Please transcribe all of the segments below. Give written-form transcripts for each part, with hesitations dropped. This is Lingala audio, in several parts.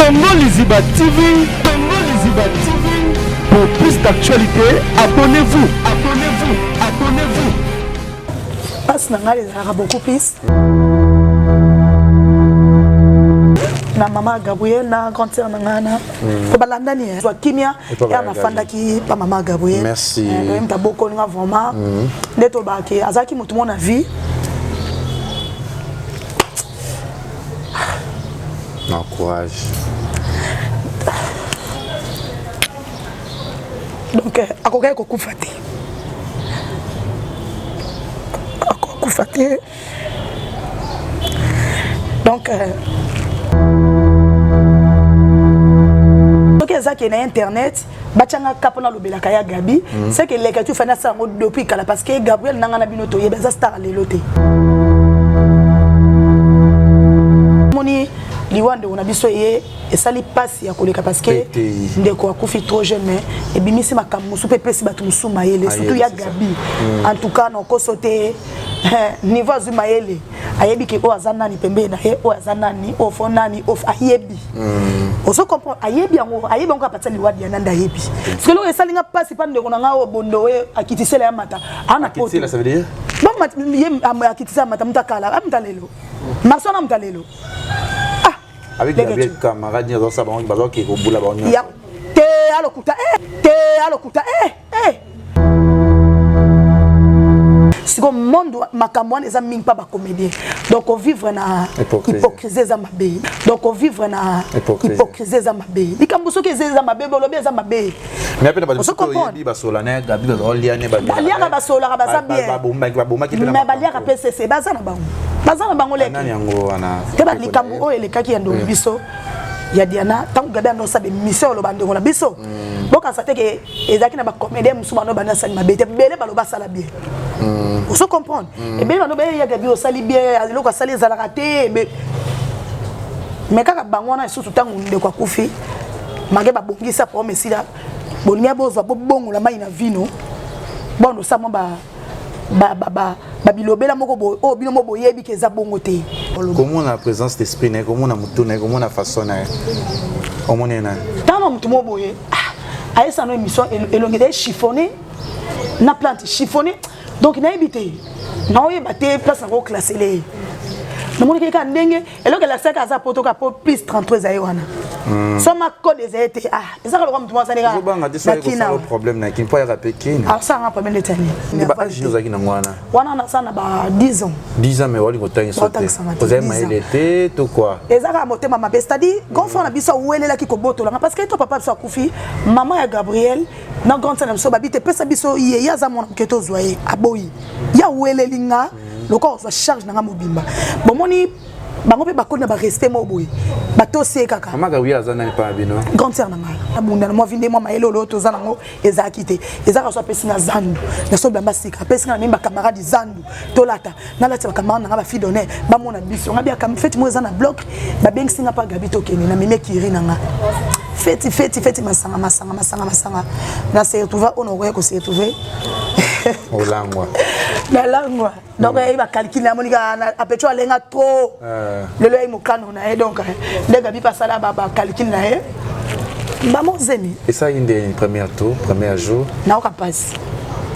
CONGO LIZIBA TV. CONGO LIZIBA TV. Pour plus d'actualité, abonnez-vous. Abonnez-vous. Abonnez-vous. Passe n'a beaucoup plus. Na maman Gabriel na grande sœur nangana ko balanda ni so kimia ya na fanda ki pa maman Gabriel. Merci. Même ta beaucoup nga vraiment neto ba ki azaki mutu mon vie. Non, courage. Donc akoka ko kufati. Akoka kufati. Donc qui na internet bachanga kapona lobela kaya Gabi c'est que les que tu fais ça depuis kala parce que Gabriel nanga na binoto yeba star lelote moni liwande on a biso ye et ça li passe ya koleka parce que ndeko akufi trop jeune mais et bimisi makambo su pepe si batu musu mayele surtout ya Gabi en tout cas non ko sauter niveau zu mayele ayebi ke o azana ni pembe na he o azana ni o fonani o ayebi oso comprend ayebi yango ayebi ngo apatsa liwadi ya nanda ayebi parce que lo esalinga passe pas ndeko na nga bondo we akitisela ya mata ana poto Akitisela ça veut dire bon yem akitisela mata mutakala amtalelo masona mtalelo avec Gabriel camarade ni ça ba bazo ki ko bula ba on ya te alokuta si le monde makamwan eza mingi pa ba comédien donc on vivre na hypocrisie za mabe donc on vivre na hypocrisie za mabe likambo soki za mabe bolobi za mabe mais après ba yebi ba solana Gabi ba oliane ba baliaka ba sola ba za bien ba bomba ki mais baliaka PCC bazana bango leki nani yango wana te ba likambo o elekaki ya ndo biso ya Diana tant Gabi ando sa be mission lo bande ngona biso boka sa te ke ezaki na ba comédien musuma no bana sa mabe te bele ba lo ba sala bien on se comprendre et bien on a ya Gabi o sali bien eloko sali za la raté mais kaka bango na surtout tango ndeko akufi mage ba bongisa pour mesila bonia bozwa bongo la mai na vino bondo sa mo ba bilobela moko bo o bino mo boyebi ke za bongo te comment la présence d'esprit né comment na mutuna comment na façon na omonena tant mutu mo boye a esa no émission elongede chiffonné na plante chiffonné donc na ebité na oyeba te place na ko classer les na moni ke ka ndenge eloko la saka za poto ka po plus 33 ayo wana so ma code des été ezaka lokwa mutu mo saneka zo banga disa ko problème na kin po ya rapeki ça nga problème de tani ni ba age nous aki na wana na sana ba 10 ans mais wali ko tangi sauter vous avez mal été tout quoi ezaka motema mabe c'est-à-dire gonfo na biso welela ki ko botola parce que to papa biso akufi maman ya Gabriel na grande sœur biso babite pesa biso ye ya za mona keto zoye aboyi ya welelinga loko so charge na mobimba bomoni bango pe bakona ba rester mo boy bato se kaka maman Gabriel azana ni pa bino grande sœur na ngai abunda mo vinde mo maelo lo to zana ngo ezakite ezaka so pesi na zandu na so blamba sika pesi na memba camarade zandu to lata na lata camarade na ba fi donner ba mona biso ngabi akam fete mo zana bloc ba beng singa pa Gabi to kene na meme kiri na nga fete masanga na se retrouver honoré ko se retrouver olangwa la langue donc il va calculer monika apecho alenga trop le lo imokano na donc les Gabi passa là ba calcul na ba mozemi et ça une première tour premier jour na ka passe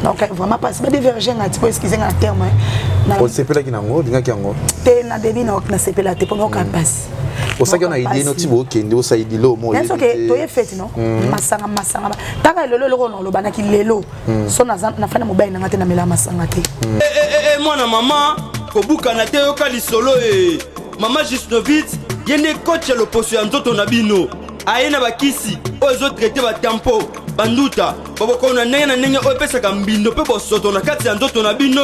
donc vraiment passe ba diverger ngati ko excuser na terme na on se pela kinango dinga kiango te na devi na se pela te pour no ka passe o saki on a idée no tibo kende o sa idée lo mo est-ce que to ye fête non masanga taka lelo no lo banaki lelo so na fana mobile na ngate na mela masanga te mwana mama kobuka na te yoka lisolo mama Jusnovitz yende coach ya loposo ya nzoto na bino ayena bakisi ozo traiter ba tempo banduta baboko na ndenge o pesaka mbindo pe bosoto na kati ya nzoto na bino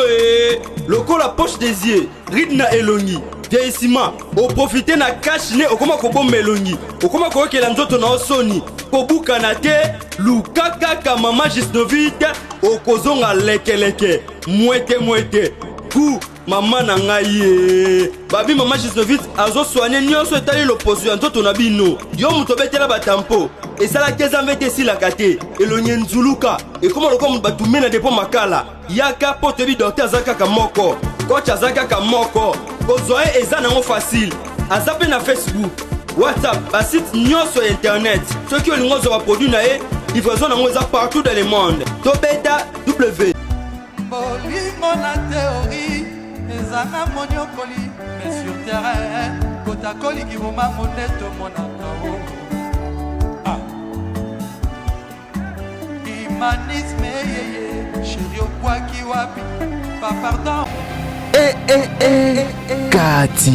lokola poche des yeux ridna elongi vieillissement o profiter na cash ne okoma ko bomba elongi okoma ko kela nzoto na osoni kobuka na te lukaka ka mama Jusnovitz okozonga lekeleke mwete ku mama na ngai babi mama Jusnovitz azo soigner nyonso etali loposo ya nzoto na bino yo muto betela batampo esala keza mvete sila kate elonye nzuluka ekoma lokwa mutu batume na depo makala yaka po tebi docteur azaka ka moko coach azaka ka moko kozoe eza nango facile aza pe na Facebook WhatsApp, ba site nyonso sur internet. Ceux qui ont le monde produit naé, livraison dans moza partout dans le monde. Tobeta W. Bolingo na théorie, ezana monyokoli, mais sur terrain, kota koli ki moma moneto monaka. Humanisme chéri au quoi qui wapi, pas pardon. Kati.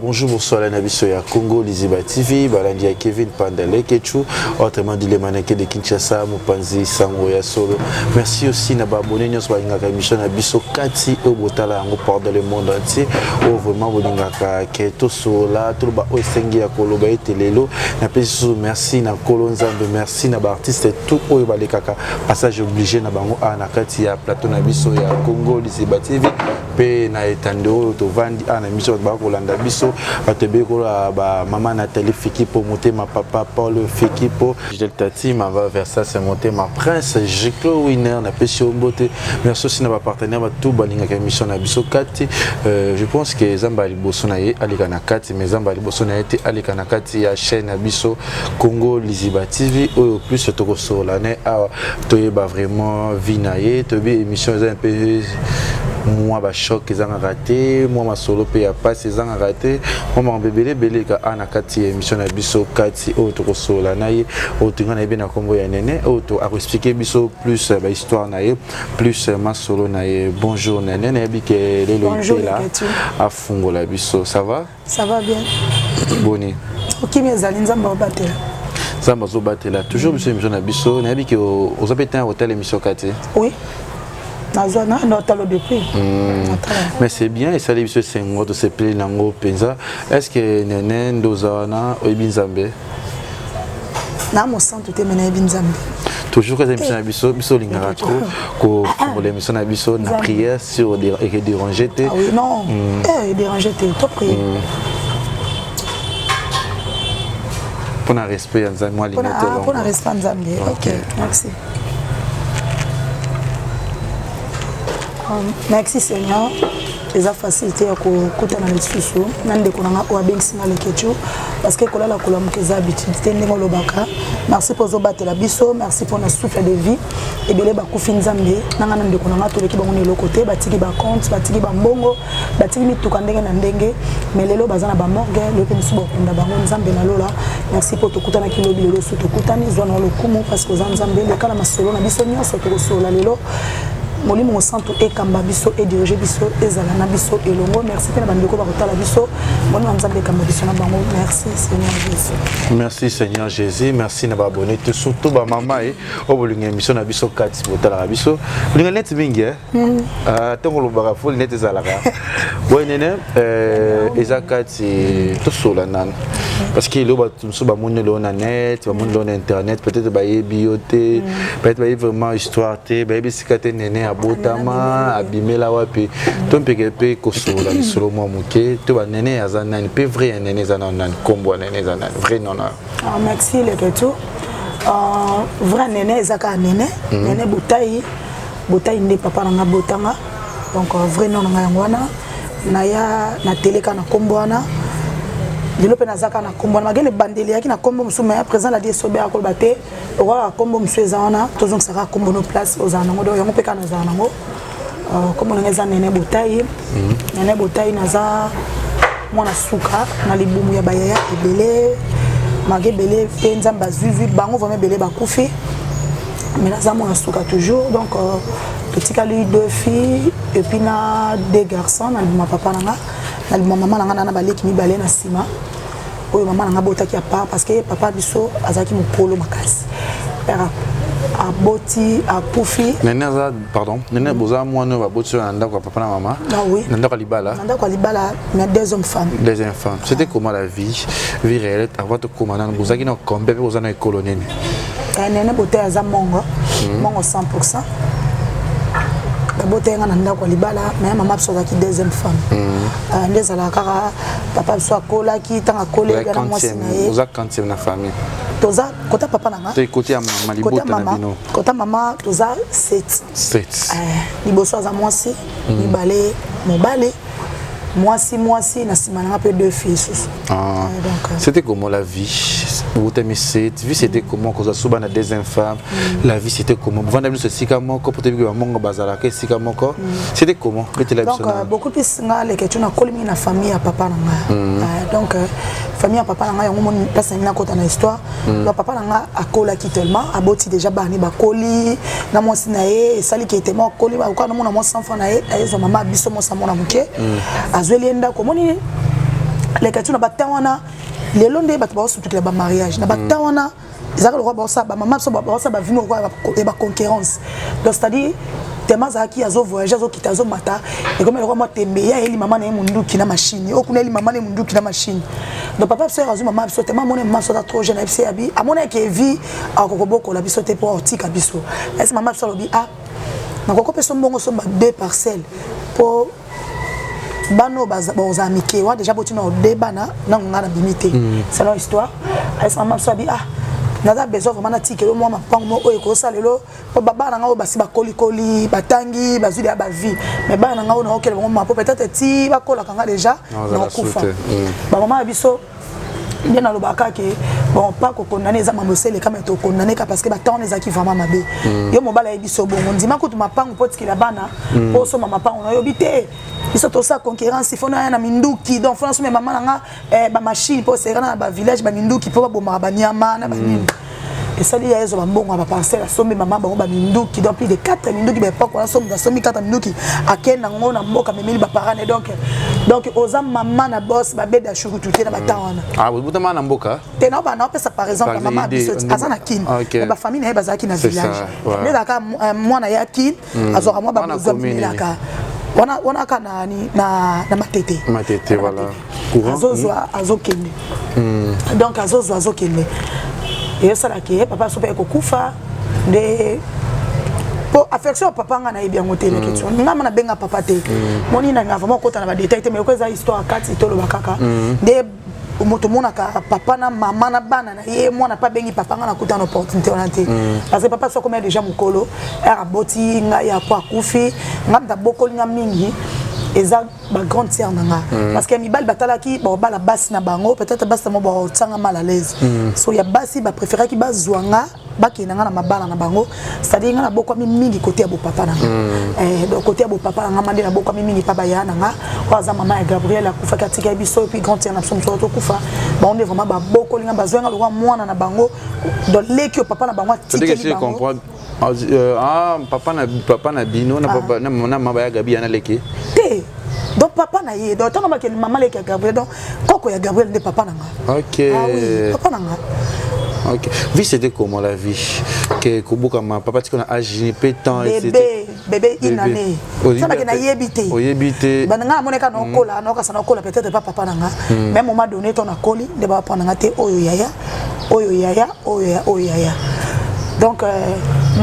Bonjour, bonsoir, la Nabiso ya Congo, LIZIBA TV, Balandi ya Kevin Pandale, Kechu, autrement dit les mannequins de Kinshasa, Mupanzi, Sango ya Solo. Merci aussi na abonné nous sur la émission Nabiso Kati au Botala en part dans le monde entier. Oh vraiment bolingaka ke to sola, tout ba osengi ya koloba etelelo. Na peso merci na kolonzambe, merci na ba artiste tout o ba lekaka. Passage obligé na bango na kati ya plateau Nabiso ya Congo, LIZIBA TV. Pe na etando to vandi na émission ba kolanda biso batebe ko ba maman Nathalie Fiki pour monter ma papa Paul Fiki pour Gilles Tati ma va vers ça c'est monter ma prince Jiclo winner na pesi ombote. Merci aussi na ba partenaire ba tout balinga ka émission na biso Kati. Je pense que Zamba liboso na ye alika na Kati mais Zamba liboso na été alika na Kati ya chaîne na biso Congo LIZIBA TV au plus to sur l'année to ba vraiment vinaye to bi émission un peu moi ba choc ils ont raté moi ma solo pe ya passe ils ont raté moi ma bébé belé ka ana Kati émission na biso Kati autre sola naye autre ngana bien na kombo ya Néné autre a expliquer biso plus ba histoire naye plus ma solo naye bonjour Néné na bi ke le loité là à fungo la biso ça va bien boni OK mes amis nzamba batela nzamba zo batela toujours biso émission na biso na bi ke aux appétents hôtel émission Kati oui. Mais c'est bien et ça les c'est un de se plaît nango penza. Est-ce que Néné ndozana ebinzambe? Na mo santo te mena ebinzambe. Toujours que émission biso lingara trop ko pour l'émission na biso na prière sur des déranger te. Ah oui non. Déranger te to prier. Pour un respect nzambe moi limite. Pour un respect nzambe. OK, merci. Merci Seigneur. Les facilités à côté dans les sous nande konanga o abengisina le kecho parce que kola la kolom keza habitude ndenge lobaka. Merci pour zobatela la biso, merci pour notre souffle de vie et belé ba kufi nzambe nanga nande konanga to leki bango le côté batiki ba compte batiki ba mbongo batiki mituka ndenge na ndenge mais lelo bazana ba morgue le pe nsubo kunda bango nzambe na lola. Merci pour tokutana kilobi lelo so tokutani zwana lo kumu parce que nzambe le kala masolo na biso nyonso to sola lelo molimo santo ekamba biso et diriger biso ezala na biso elongo. Merci pe na bandeko ba kotala biso molimo nzambe ekamba biso na bango. Merci Seigneur Jésus. Merci Seigneur Jésus. Merci na ba abonné tout surtout ba mama e o bolinga émission na biso Kati botala biso bolinga net mingi tango lo ba fol net ezalaka boy Néné ezakati to sola nan parce que lo ba tumso ba monne lo na net ba monne lo na internet peut-être ba yebioté peut-être ba vraiment histoire te ba bisikate Néné abotama abimela wapi tompeke pe kosola solo mo muke to ba Néné azana ni pe vrai Néné azana nan kombo Néné azana vrai non. Merci le retour. Vrai Néné ezaka Néné Néné botai ndi papa na botanga donc vrai non nga ngwana na ya na teleka na kombo wana dilope na zaka na kombo na magele bandeli yaki na kombo musuma ya présent la die sobe akolba te ora kombo museza wana tozong saka kombo no place ozana ngodo yango peka na zana ngo kombo ngeza Néné botai Néné botai naza mwana suka na libumu ya bayaya ebele magebele pe nzamba zuzu bango vraiment belé bakufi mais naza mwana suka toujours donc petit lui deux filles et puis na deux garçons na ma papa nanga na maman nanga na baleki mi balé na sima oyo maman nanga botaki apa parce que papa biso azaki mopolo makasi père aboti akufi Néné za pardon Néné boza mwana ba boti na ndako papa na maman oui na ndako libala mais deux hommes femmes c'était comment la vie réelle avant de commander boza ki na kombe boza na colonie Néné boté aza mongo 100%. Boté nga na ndako libala mais maman biso azaki deuxième femme ndezala kaka papa biso akola ki tanga kola ga na mwasi na ye boza quantième na famille toza kota papa nanga te côté ya mama libota na bino kota mama toza 7 liboso aza mwasi mibale mobale moi si na simana un peu deux filles. C'était comment la vie? Vous t'aimez cette vie, c'était comment quand ça souvent na deuxième femme? La vie c'était comment? Vous vendez ce sikamo ko peut-être que maman bazala ke sikamo ko. C'était comment? Donc beaucoup plus les questions na kolimi na famille à papa nanga. Donc famille à papa nanga yango mon place na kota na histoire. Donc papa nanga akola ki tellement aboti déjà bani ba koli na mo sinae sali ki était mort koli ba ko na mo sans enfant na ezo mama biso mo sa mona muke. Azwelienda komoni les questions na batawana les londe ba ba surtout ba mariage na batawana ezaka le roi ba sa ba maman so ba sa ba vino roi et ba concurrence. Donc c'est-à-dire tellement zaki azo voyager azo kita azo mata et comme le roi moi tembe ya eli maman na mundu ki na machine okuna eli maman na mundu ki na machine. Donc papa sœur azo maman so tellement mon maman so trop jeune FC abi amona ke vie akokoboko la biso te pour otika biso. Est maman so lobi ah na kokopé so mbongo so ba deux parcelles pour bano baza amike wa déjà botina au débat na ngana bimité. C'est leur histoire. Est maman so abi ah naza besoin vraiment na tikelo moi mapango mo oyo ko salelo po baba na ngao basi ba koli batangi bazuli ya ba vie mais bana na ngao na okele mo peut-être ti ba kola kanga déjà na kufa ba maman biso bien na lobaka ke bon pas ko condamner za mamosele kama to condamner parce que ba temps les aki vraiment mabe yo mobala biso bon ndima ko to mapango potiki la bana po so mama pango na yo bité biso to sa concurrence il faut na minduki donc faut na so mama nga ba machine po serana na ba village ba minduki po ba bomba ba nyama na ba nini et ça il y a des bonbons ba parcelle sombe maman ba minduki donc plus de 4 minduki ba pas ko sombe 4 minduki akena ngona mboka memeli ba parane donc oza maman na boss ba beda shuru tuté na batawana ah vous na mboka te na ba na pesa par exemple maman biso azana kin ba famille na bazaki na village mais daka mwana ya kin azora moi ba besoin milaka wana kana ni na matete voilà courant azokende donc azokende et ça là qui papa so pe ko kufa de pour affection papa nga na bien ngote na question ngama na benga papa te moni na nga vraiment kota na ba détail te mais ko za histoire Kati to lo bakaka de moto mona ka papa na mama na bana na ye mona pa bengi papa nga na kuta na opportunité on ante parce que papa so comme déjà mukolo era boti nga ya kwa kufi ngam bokoli nga mingi eza ba grande sœur nanga parce que mibal batalaki ba bala basi na bango peut-être basi mo ba tsanga mal à l'aise so ya basi ba préférer ki bazwanga bakinanga na mabala na bango c'est-à-dire nga na boko mingi côté ya bo papa nanga donc côté ya bo papa nanga mande na boko mingi papa ya nanga waza mama ya Gabriel akufa katika biso puis grande sœur na biso to kufa ba on est vraiment ba boko linga bazwanga lo mwana na bango donc leki papa na bango tikeli bango papa na bino na papa na mama ya Gabi na leki te donc papa na ye donc tant que maman leki ya Gabriel donc koko ya Gabriel de papa nanga OK ah oui papa nanga OK vie c'était comment la vie que kubuka ma papa tu connais agi pétant et bébé une année ça va que na yebité bananga moneka na kola na ka sana kola peut-être pas papa nanga même moment donné ton akoli de ba papa nanga te oyo yaya donc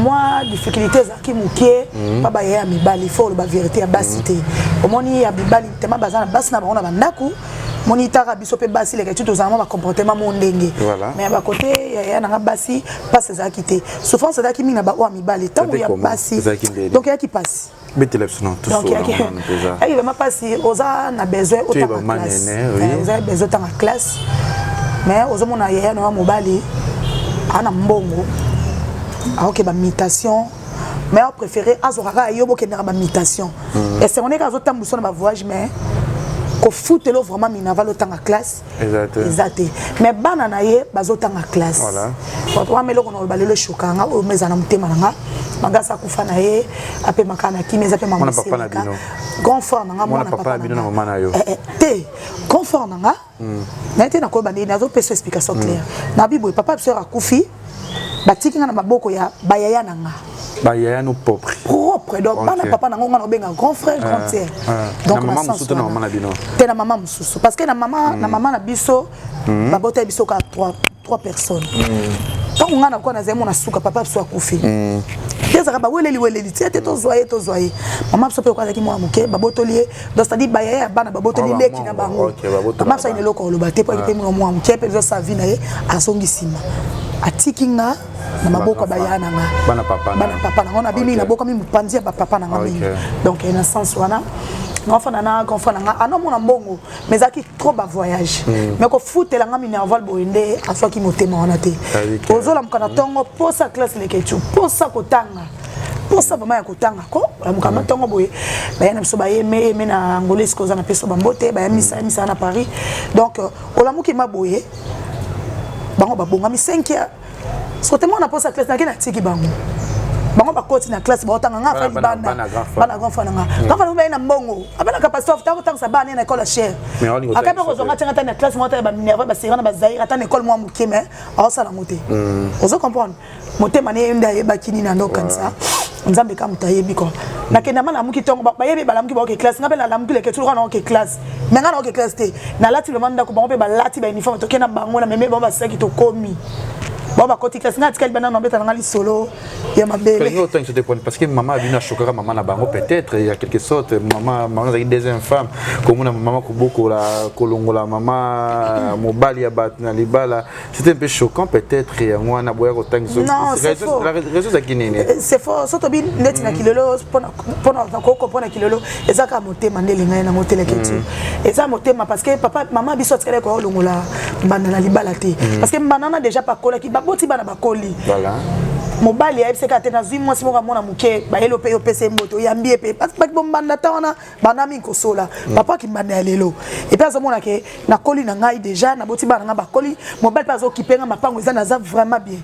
moi difficulté za ki mukie papa yaya mibali faut la vérité ya basité omoni ya mibali tema bazana basi na bango na ndaku moni tara biso pe basi les études aux amants comportement mon ndenge mais ba côté yaya na basi passe za quitté souffrance za ki mina ba wa mibali tango ya basi donc ya ki passe bételepson tout ça il va passer oza na besoin autant en classe oza besoin autant en classe mais ozo mona yaya na mobali ana mbongo ok ba mutation mais on préférait azoraka yobo ke na ba mutation et c'est on est kazo tambuso na ba voyage mais ko foutelo vraiment minava le temps en classe exact mais bana na ye bazo temps en classe voilà quand on melo kono balelo shokanga o mezana mutema nanga magasa kufa na ye ape makana kimeza pe mama grand frère nanga mona papa bino na mama na yo te grand frère nanga na te na ko bandi na zo pesa explication claire na bibo papa sœur akufi batiki nga na maboko ya bayaya nanga bayaya no propre donc bana papa nango nga no benga grand frère grand sœur donc maman mususu na maman na bino te na maman mususu parce que na maman na biso babota biso ka trois personnes tant nga na ko na zemo na suka papa biso akufi tezaka ba weleli ti te to zoye maman biso pe ko azaki mwana muke babotolier donc c'est-à-dire bayaya bana babotoli leki na bango maman biso ine loko lo bate po pe mwana muke pe zo sa vie na ye asongisima atikinga na maboko bayana nga bana papa na ngona bimi na boko mi mupanzi ya papa na nga mingi donc na sens wana enfant nana grand frère nanga ana mona mbongo mais zaki trop ba voyage mais ko foutela nga minerval boende aso ki motema wana te ozola mukana tongo posa classe lekechu posa kotanga posa vraiment ya kotanga ko la mukana tongo boye ba yana biso ba yeme na angolais ko za na peso bambote ba misa na Paris donc olamuki maboye bango babonga mi 5 sote mona posa classe na kena tiki bango bango bakoti na classe ba otanga nga fa bana grand frère nga quand fa na mbongo abana capacité of tango sa bana na école cher akabe ko zonga tanga na classe mota ba minerva ba serana ba zaira ta na école moi muke mais ça la moté ozo comprendre moté mané nda yeba kini na ndoka nsa nzambe ka mutayebi ko na kenda mala muki tongo ba yebi ba lamuki ba ke classe ngapela la muki le ke toujours na ke classe mais nga na ke classe te na lati le manda ko bango pe ba lati ba uniforme to kena bango na meme ba saki to komi Baba côté classe na tikali bana nambeta na ngali solo ya mabele parce que maman a vu na chokara maman na bango peut-être il y a quelque sorte maman a une deuxième femme comme na maman ko boko la kolongola maman mobali ya bat na libala c'était un peu choquant peut-être ya mwana boya ko tangi non c'est faux la raison za kinene c'est faux soto bin net na kilolo pona ko pona kilolo ezaka motema ndele ngai na motele ketu eza motema parce que papa maman biso tikali ko longola bana na libala te parce que banana déjà pas kola ki boti bana bakoli voilà mobali ya FCK tena zwi mwasi moka mona muke ba yelo pe opese mboto yambie pe parce que bombanda tawana bana mi kosola papa ki mbanda ya lelo et puis azomona ke na koli na ngai déjà na boti bana nga bakoli mobali pas okipenga mapango eza na za vraiment bien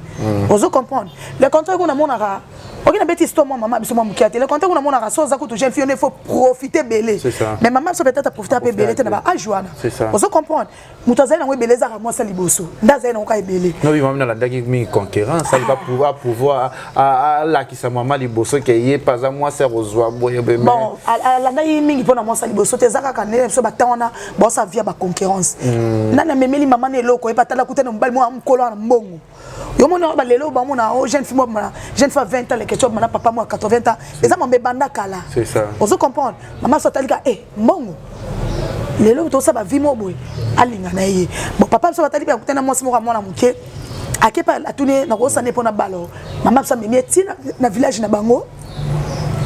ozo comprendre le contraire qu'on a mona ka ok na beti histoire moi maman biso moi muke ate le contraire qu'on a mona ka so za ko to jeune fille il faut profiter belé mais maman so peut-être profiter peu belé tena ba ajuana ozo comprendre mutazali na ngwe beleza ka moi sa liboso ndaza na ka belé non oui maman na ndaki mi concurrence ça va pouvoir à la qui sa maman liboso ke yé pas à moi c'est rozwa boye bébé bon la ndai mingi pona moi sa liboso te zaka kanele so batana bon ça via ba concurrence nana memeli maman ne loko e patala kutana mbali mo amkolo na mbongo yo mona ba lelo ba mona o jeune fille moi jeune fille 20 ans les question mana papa moi 80 ans les hommes be banda kala c'est ça on se comprendre maman so talika mbongo lelo to ça ba vie mo boy alinga na ye bon papa so batali ba kutana moi mo mona muke akepa atune na ko sane pona balo mama sa memi tina na village na bango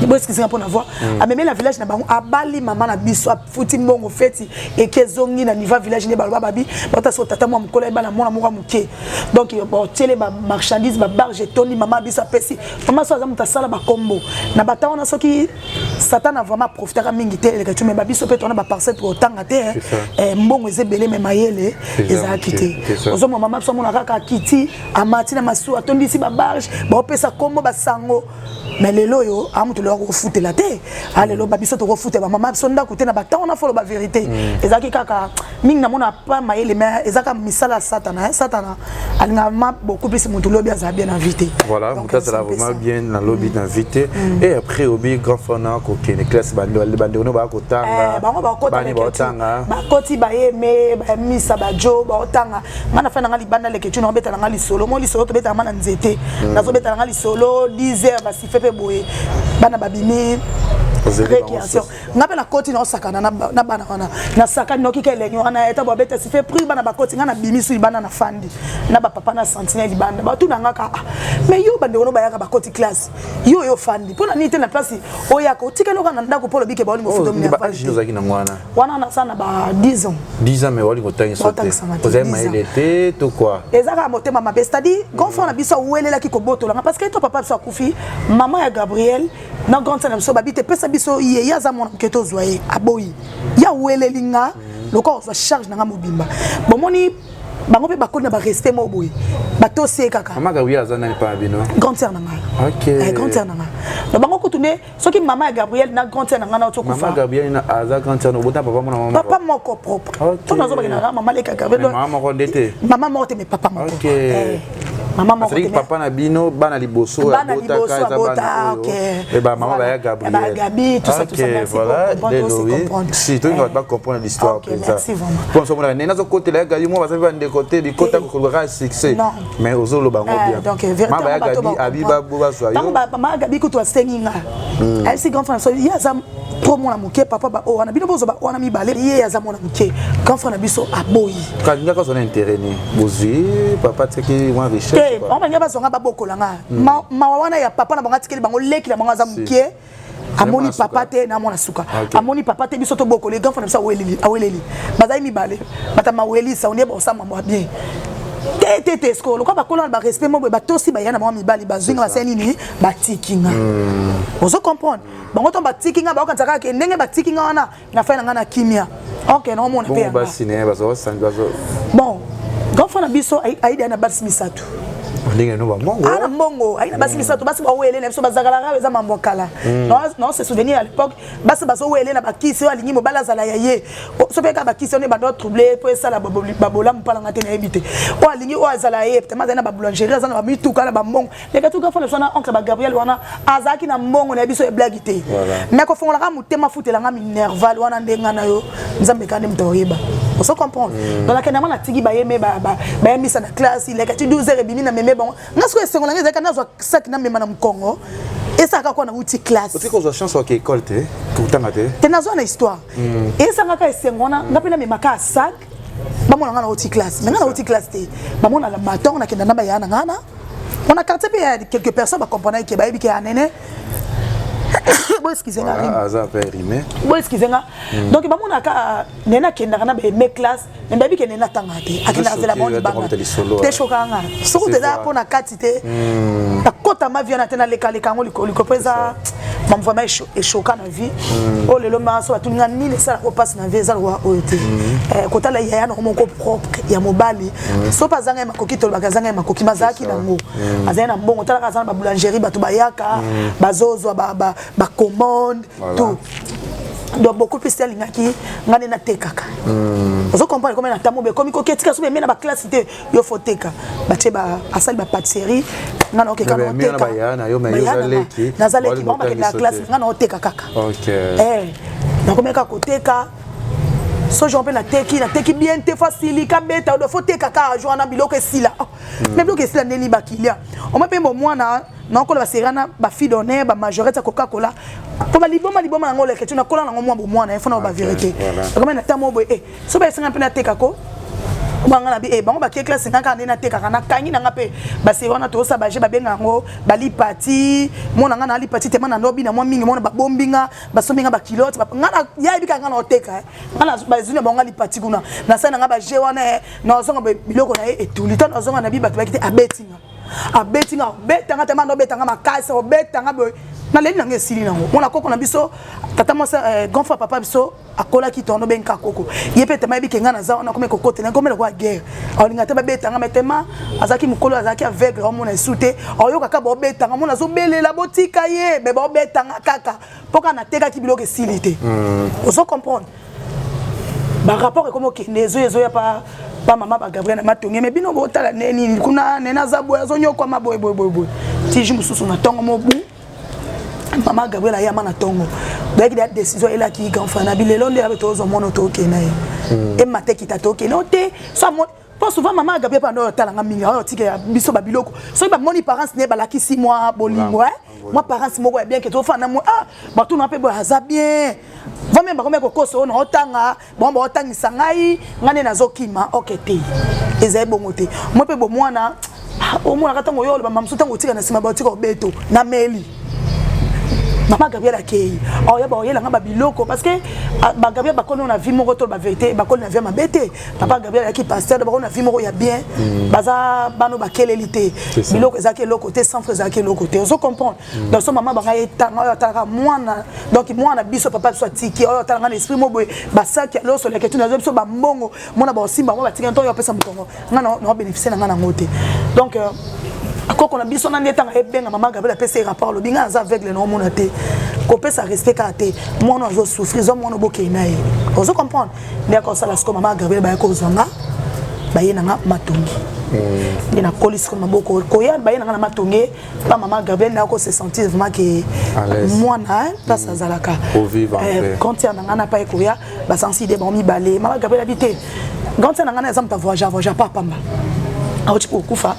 Ibo eskisinga pona voir ameme la village na bango abali mama na biso futi mbongo feti ekezongi na niveau village ne balo babi bata so tata mo mkola e bana mona moka muke donc bo tele ba marchandise ba barge toni mama biso pesi mama so azamuta sala ba combo na bata wana soki satana vraiment profiter ka mingi te le ka tume ba biso pe tona ba parcelle pour tanga te mbongo ezebele me mayele eza kité ozo mama so mona kaka kiti amati na masu atondisi ba barge ba pesa combo ba sango mais lelo yo amutu lo ko fouter la te alelo ba biso to ko fouter ba mama biso nda kuté na ba tona folo ba vérité ezaki kaka mingi na mona pa mayele mais ezaka misala satana satana alinga ma beaucoup plus mutu lo bien za bien invité voilà mutu ça vraiment bien na lobby invité et après obi grand fana ko kene classe bando no ba ko tanga bango ba ko tanga ba koti ba yeme ba misa ba jo ba otanga mana fana ngali banda leke tu no beta ngali solo mo li solo to beta mana nzete nazo beta ngali solo 10h ba si fait boye bana babimi récréation ngapela na koti na sakana na bana wana na sakana no kikele nyo ana eta bo beta si fait prix bana ba koti ngana bimi su bana na fandi na ba papa na sentinelle banda ba tu na ngaka mais yo bande wono ba yaka ba koti classe yo fandi pona ni te na place o yaka otikelo kana ndako polo bike ba oli mo fudo mi ba age zaki na mwana wana na sana ba 10 ans mais oli ko tangi sote ozema il était tout quoi ezaka motema mabe c'est-à-dire quand on a biso welela ki ko botola parce que to papa so kufi maman ya Gabriel na grande sœur so babite pesa biso ye yaza mona keto zoye aboyi ya welelinga loko so charge na mobimba bomoni bango pe bakona ba rester mo boyi bato se kaka maman Gabriel azana ni pa bino grande sœur na nga OK grande sœur na nga no bango kutune soki maman ya Gabriel na grande sœur na nga na to kufa maman Gabriel na aza grande sœur no bota papa mona maman papa moko propre to nazo ba na maman le kaka maman moko ndete maman moko mais papa moko OK maman moko te papa na bino bana liboso bota bana OK et ba maman ba ya Gabriel ba Gabi tout ça voilà si tu ne vas pas comprendre l'histoire après ça bon so mona nena zo côté la Gabi moi va va de côté du côté ko le succès mais ozo lo bango bien donc véritablement abiba boba so yo maman Gabi ko to senginga elle si grand frère so ya za trop mon amuke papa ba o wana bino bozo ba wana mi balé ya za mon amuke grand frère na biso aboyi quand nga ko son intérêt ni bozi papa tseki wa richesse on va ngaba zonga ba bokolanga ma wana ya papa na banga tikeli bango leki la banga za muke amoni papa te na mona suka amoni papa te biso to boko les grands frères ça aweleli bazai mi balé bata maweli ça on est bon ça maman bien Était ce que le quoi ba kolon ba respect mo ba tosi ba yana ba mi bali ba zwinga ba senini ba tikinga ozo comprendre bango to ba tikinga ba okantaka ke ndenge ba tikinga wana na fa na kimia OK no mona pe ba sine ba zo sanga zo bon grand frère na biso aida na basi misatu ndenge no ba mongo ala mongo aina basi misatu basi ba wele na biso bazakala ra beza mambo kala non se souvenir à l'époque basi baso wele na bakisi alingi mo balazala yaye so pe ka bakisi on est bando troublé pour ça la babola mpala ngate na ebité o alingi o azala ye peut-être mazana ba boulangerie azana ba mituka na ba mongo les gars tout ka fa le sona oncle ba Gabriel wana azaki na mongo na biso e blagité mais ko fongola ka mutema futela nga mi nerval wana ndenga na yo nzambe kande mtoyeba on se comprend dans la kenama na tigi ba yeme ba yemisa na classe il est 12h et bimi na meme bon ngasko esengola ngeza kana zo sac na mema na mkongo et ça ka na uti classe parce que ko chance au école te kutanga te te na zo na histoire et ça ka esengona ngapena mema ka sac ba mona ngana uti classe mais ngana uti classe te ba mona la maton na kenda na ba yana ngana on a quartier il y a quelques personnes ba comprendre que ba yebi ke Néné bon excusez-moi ça peut rimer bon excusez-moi donc ba mona ka Néné kenda na ba me classe mais ba bi ke Néné tangate akina zela bon banga te chokanga soko te da pona Kati te ta kota ma vie na tena leka kango liko pesa mam vraiment choquant na vie oh le loma so atuninga nini ça ko passe na vie za wa ote kota la ya na ko propre ya mobali so pa zanga makoki to bagazanga makoki mazaki na ngo azana mbongo tala kazana ba boulangerie batu bayaka bazozo ba commande tout donc beaucoup plus de lingaki ngane na tekaka ozo comprendre comment na tamo be komi ko ketika so be mena ba classe te yo foteka ba teba asali ba pâtisserie ngana okeka no teka na zaleki ba na classe ngana oteka kaka OK na komeka koteka so je rappelle na teki bien te facile ka beta do foteka ka joana biloko sila mais biloko sila neli bakilia on m'a pe mo mwana na ko la serana ba fille d'honneur ba majorette Coca-Cola pour ba liboma ngole ke tu na kola na ngomwa bo mwana ifona ba vérité comme na tamo bo so ba singa pe na teka ko banga na bi bango ba ke classe ngaka na teka kana kanyi na ngape ba serana to sa ba je ba benga ngo ba lipati mona ngana lipati te mana nobi na mwa mingi mona ba bombinga ba sombinga ba kilote ba ngana ya bi ka ngana oteka ngana ba zuna bango lipati kuna na sana ngaba je wana na ozonga biloko na etulita na ozonga na bi ba kite abetinga betanga te mando betanga makasi obetanga boy na leli nange sili nango mona koko na biso tata mo grand frère papa biso akola ki tono benka koko yepe te mabi kenga na za na komeko kote na komela kwa guerre alinga te betanga metema azaki mukolo azaki aveugle o mona sute oyoka ka bo betanga mona zo belela botika ye be bo betanga kaka poka na teka ki biloko sili te ozo comprendre ba rapport e comme kenezo ezo ya pa maman ba Gabriel na matonge mais bino botala neni kuna nena za boya zo nyoko ma boy ti jimu susu na tongo mobu maman Gabriel ya mana tongo donc la décision elle a qui grand frère na bilelo nde avec tozo mono to kena e mate kita to kena te so mo pas souvent maman Gabriel pendant talanga mingi o tike ya biso ba biloko so ba moni parents ne ba laki 6 mois bolingo moi parents moko ya bien que to fana mo ba tout na pe bo haza bien va même ba komeko koso na otanga bon ba otangisa ngai ngane nazokima okete ezai bongote mo pe bo mwana o mwana katango yo ba mamsu tango tika na sima ba tika obeto na meli maman Gabriel akei o ya ba oyela ngaba biloko parce que ba Gabriel ba kono na vie moko to ba vérité ba kono na vie mabete papa Gabriel aki pasteur ba kono na vie moko ya bien baza bano ba kelelité biloko ezaki le côté sans frère ezaki le côté on comprend donc so maman ba ngai tanga ta mwana donc mwana biso papa biso tiki o tanga na esprit mo boy ba saki lo so le ketu na biso ba mbongo mona ba osimba mo ba tika nto yo pesa mukongo ngana no bénéficier na ngana ngote donc koko na biso na ndetanga ebenga maman Gabriel pesa rapport lo binga za aveugle no mona te ko pesa respect kate mona zo souffrir zo mona boke nae on se comprendre mais comme ça la sko maman Gabriel ba ko zonga ba yena nga matongi ina kolis ko maboko ko ya ba yena nga matongi pa maman Gabriel na ko se sentir vraiment que mona place azalaka au vivre quand ya nga na pa ko ya ba sensi de bon mi balé maman Gabriel habité quand ya nga na exemple voyage pas pamba aoti kokufa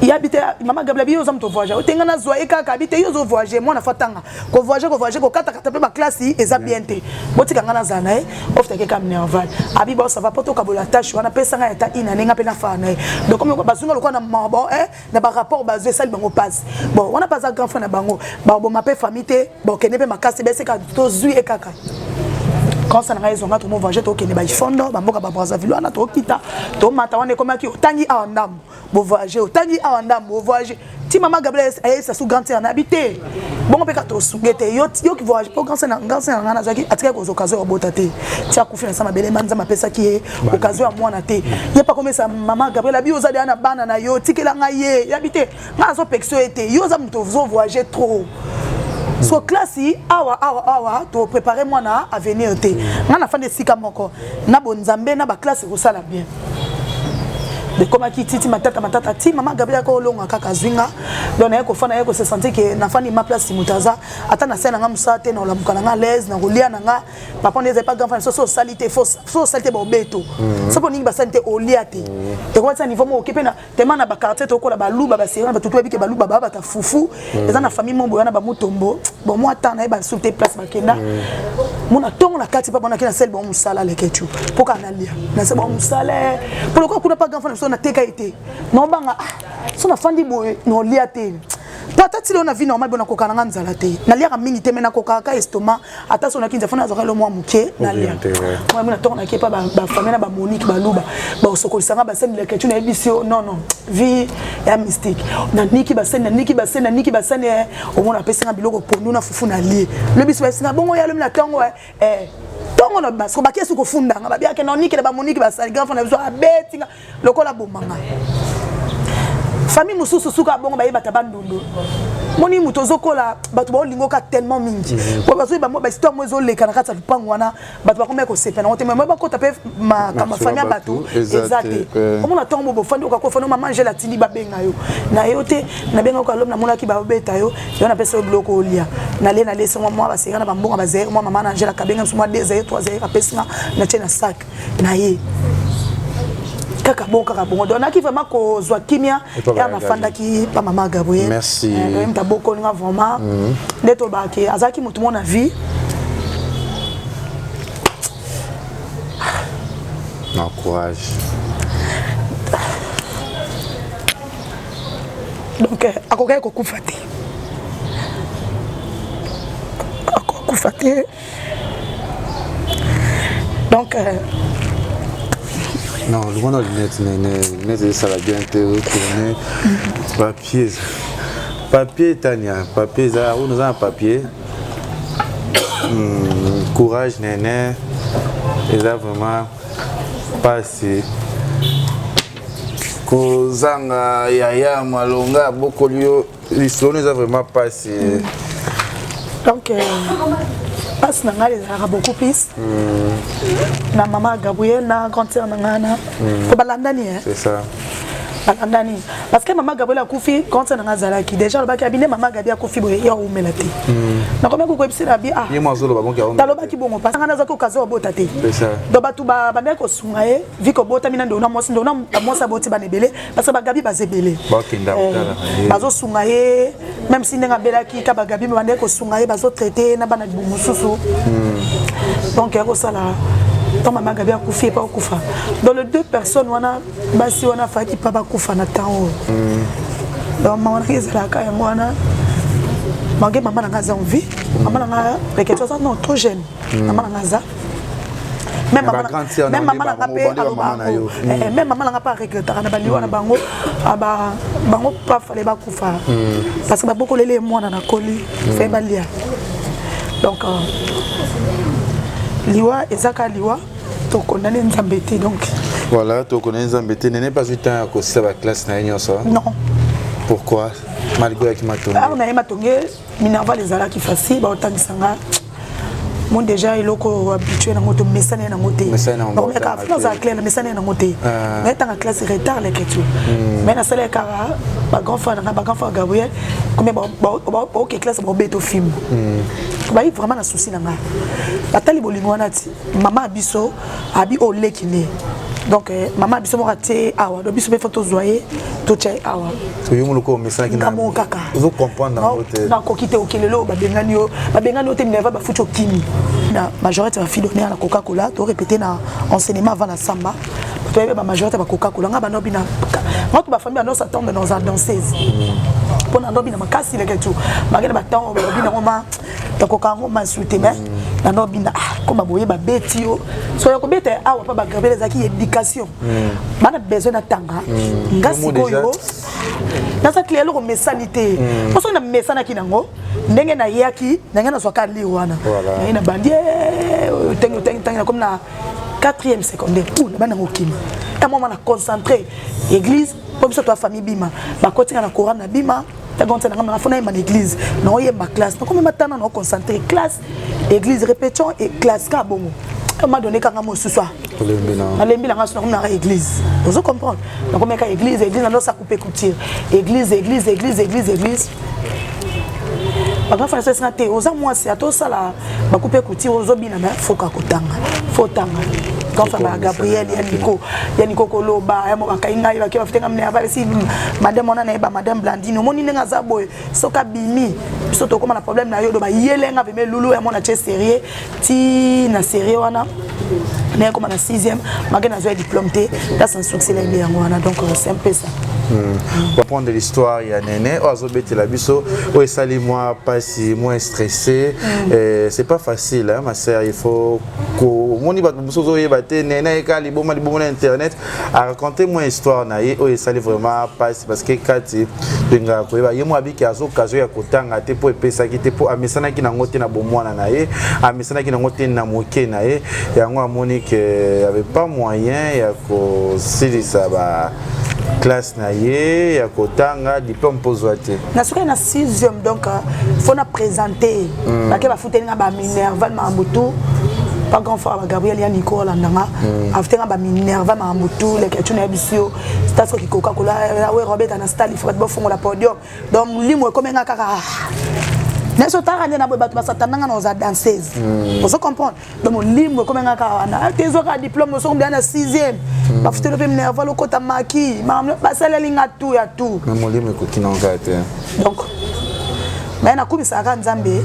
yabite mama Gabriel yo zam to voyager otenga na zwa eka kabite yo zo voyager mwana fatanga ko voyager ko kata pe ba classe eza bien te botika ngana zana ofte ke kam nerval abi ba ça va poto kabola tâche wana pesa nga eta ina nenga pe na fana donc comme ko bazunga lokwa na mabo na ba rapport basé sel bango passe bon wana pas grand frère na bango ba bo mape famille te bon kene pe makasi bese ka to zui ekaka quand ça n'a raison tout mon voyage to kene ba ifondo ba mboka ba Brazzaville wana to kita to mata wana comme ki otangi a ndam bo voyager otangi a ndam bo voyager ti mama Gabriel aye sa sous grand en habité bon pe ka to sungete yo ki voyage pour quand ça ngana zaki atika ko okazo ya botate ti akufi na sama bele manza mapesa ki okazo ya mwana te ye pas comme ça mama Gabriel abi ozali ana bana na yo tikela ngaye habité nga zo pexo ete yo za mto voyager trop. So classe awa to préparer moi na avenir te ngana fa de sika moko na bonzambe na ba classe ko sala bien de comme qui titi matata ti mama Gabriel ko longa kaka zwinga donc na ko fana ko se sentir que na fani ma place mutaza ata na sena nga musate na la mukana nga l'aise na rolia na nga papa ne pas grand so salité so salité ba beto so ko ningi ba salité oliate et ko ta niveau mo occupé na tellement na ba quartier to ko la ba luba ba sera ba tutu bi ke ba luba ba ta fufu eza na famille mo boyana ba mutombo bon moi ata na ba souté place ba kenda mona tongo na kati pa bona kina sel bon musala le ketu pour kana lia na se bon musala pour le coup na pas grand na teka été non banga so na fandi boy no liate patati lo na vie normal bona kokana nzala te na lia mingi te mena kokaka estomac ata so na kinza fona zo lo mwa muke na lia moi mona to na kepa ba famille na ba Monique ba luba ba sokolisanga ba sende le ketu na ebisio non vie ya mystique na niki ba sende o mona pesa biloko pondu na fufu na lie le biso ba singa bongo ya lo na tongo tongo na basko ba kesu ko funda nga ba bia ke na niki ba Monique ba sali grand fona biso abetinga lokola bomanga famille mususu suka bongo ba yeba tabandundu moni mutozo kola batu ba olingo ka tellement mingi ko bazo ba mo ba histoire mozo le kana kata lupango wana batu ba komeka ko sepena on te même ba ko taper ma famille batu exact on a tombo bo fandi ko fandi mama Angela tindi ba benga yo na yote na benga ko alom na mona ki ba beta yo yo na pesa bloko olia na le laisse moi ba sera na ba mbonga ba zero moi mama Angela ka benga moi 2 0 3 0 ka pesa na chena sac na ye kaka bon donc qui vraiment ko zwa kimia ya na fanda ki pa mama Gabriel merci même ta boko nga vraiment neto ba ki azaki mutu mona vie non courage donc akoka ko kufati donc non, le monde a lunette, ça va bien te retourner. Papier, Tania, papier, ça, où nous avons un papier. Courage, Néné, et ça vraiment passé. Kozanga, Yaya, Malonga, Bokolio, l'histoire nous a vraiment passé. Donc, Passe nanga les arabes beaucoup plus. Na maman Gabriel na grand-sœur nanga ko balandani c'est ça. Balandani parce que maman Gabriel a koufi grand-sœur nanga zalaki déjà le baki abine maman Gabriel a koufi boye ya umelati. Na comme ko epsi na bi ah. Yema zolo ba bon ka on. Talo baki bongo parce que nanga ko kazo botate. C'est ça. Do batu ba bande ko sungaye vi ko bota mina ndo na mosa boti banebele parce que ba Gabi bazebele. Ba kinda utala. Bazo sungaye même si ndenga belaki ka ba Gabi bande ko sungaye bazo traiter na bana bumususu. Donc il y ça là tant maman Gabriel a koufi pas koufa dans les deux personnes on a basi on a fait pas koufa na temps donc maman ezala ka ngwana mangé maman na ngaza envie maman na quelque chose non trop jeune maman na ngaza même maman n'a pas regretté na baliwa na bango aba bango pas fallait ba koufa parce que beaucoup les moi na koli fait balia donc liwa ezaka liwa to connaît nzambete donc voilà to connaît nzambete n'est pas du temps à cause de la classe na yenyo ça non pourquoi malgré qui m'a tourné on a matongé minava les ala qui facile ba otangisanga mon déjà iloko habitué na moto mesane na moté donc ka flos à clair na mesane na moté mais dans la classe retard les ketu mais na sala kara ba grand frère Gabriel comme ba OK classe ba beto film ba vraiment na souci na nga batali bolingo wana ti mama abiso abi olekine Donc maman biso mo raté awa do biso be photo zoyer to tchai awa to yo muloko message ki na mo kaka vous comprendre dans votre na ko kité okelelo ba bengani o te mineva ba fucho kimi na majorité va fille donner na Coca-Cola to répéter na enseignement avant la samba to ba majorité ba Coca-Cola nga ba no bina notre ba famille no s'attendre dans la danseuse pour na no bina makasi le ketu magena ba temps ba bina ngoma to kokango masute mais na no bina comme boye ba betio so ya ko beta awa pa ba Gabriel zaki éducation bana besoin na tanga ngasi koyo na sa clé lo mesanité parce que na mesana kinango ndenge na yaki ndenge na soka liwana na bandie tengo comme na 4e secondaire pour na bana ngokima et moment na concentré église comme ça toi famille bima ba kotinga na courant na bima ta gonte na ngama fona na église na oyemba classe na comme matana na concentré classe église répétition et classe ka bongo m'a donné quand moi ce soir na lembi la ngaso na église vous comprendre na comme ka église na ça couper couture église Papa fa ça te oza moi c'est à tout ça là ba couper couture ozo bina mais faut tanga quand fa Gabriel ya Nico koloba ya mo bakainga ya ki bafitenga mne aba si madame ona na ba madame Blandine moni nenga za boy soka bimi biso to koma na problème na yo do ba yelenga veme lulu ya mona che sérieux ti na sérieux wana mais comme na 6e magana zo diplôme té là c'est un succès là wana donc c'est un peu ça. On va prendre l'histoire, il y a Néné, la biso, sali moi pas si moins stressé, c'est pas facile hein ma sœur, il faut que mon iba biso y baté Néné et Kali bon internet à raconter moi histoire na ye sali vraiment pas parce que Kati benga ko ba yemo abiki azo kazo ya kotanga te po epesa ki te po amesana ki na ngote na bomwana na ye amesana ki na ngote na moke na ye yango amoni que avait pas moyen ya ko silisa ba classe na ye ya kotanga diplôme pozwate na soka na 6e donc faut na présenter ba ke ba futenga ba minerval mambutu pas grand frère Gabriel ya Nico la ndanga aftenga ba minerval mambutu le ketu na bisio station ki Coca-Cola we Robert Anastal il faut ba fongo la podium donc limo comme nga kaka Neso tarande na boba basatananga na za danseuse. Vous comprenez? Donc mon libre comme un kana. Tes autres diplômes sont bien à 6e. Ba futelo pe mnerva lo kota maki. Ba sala linga tout ya tout. Na mon libre ko kinanga te. Donc mais na kubi saka nzambe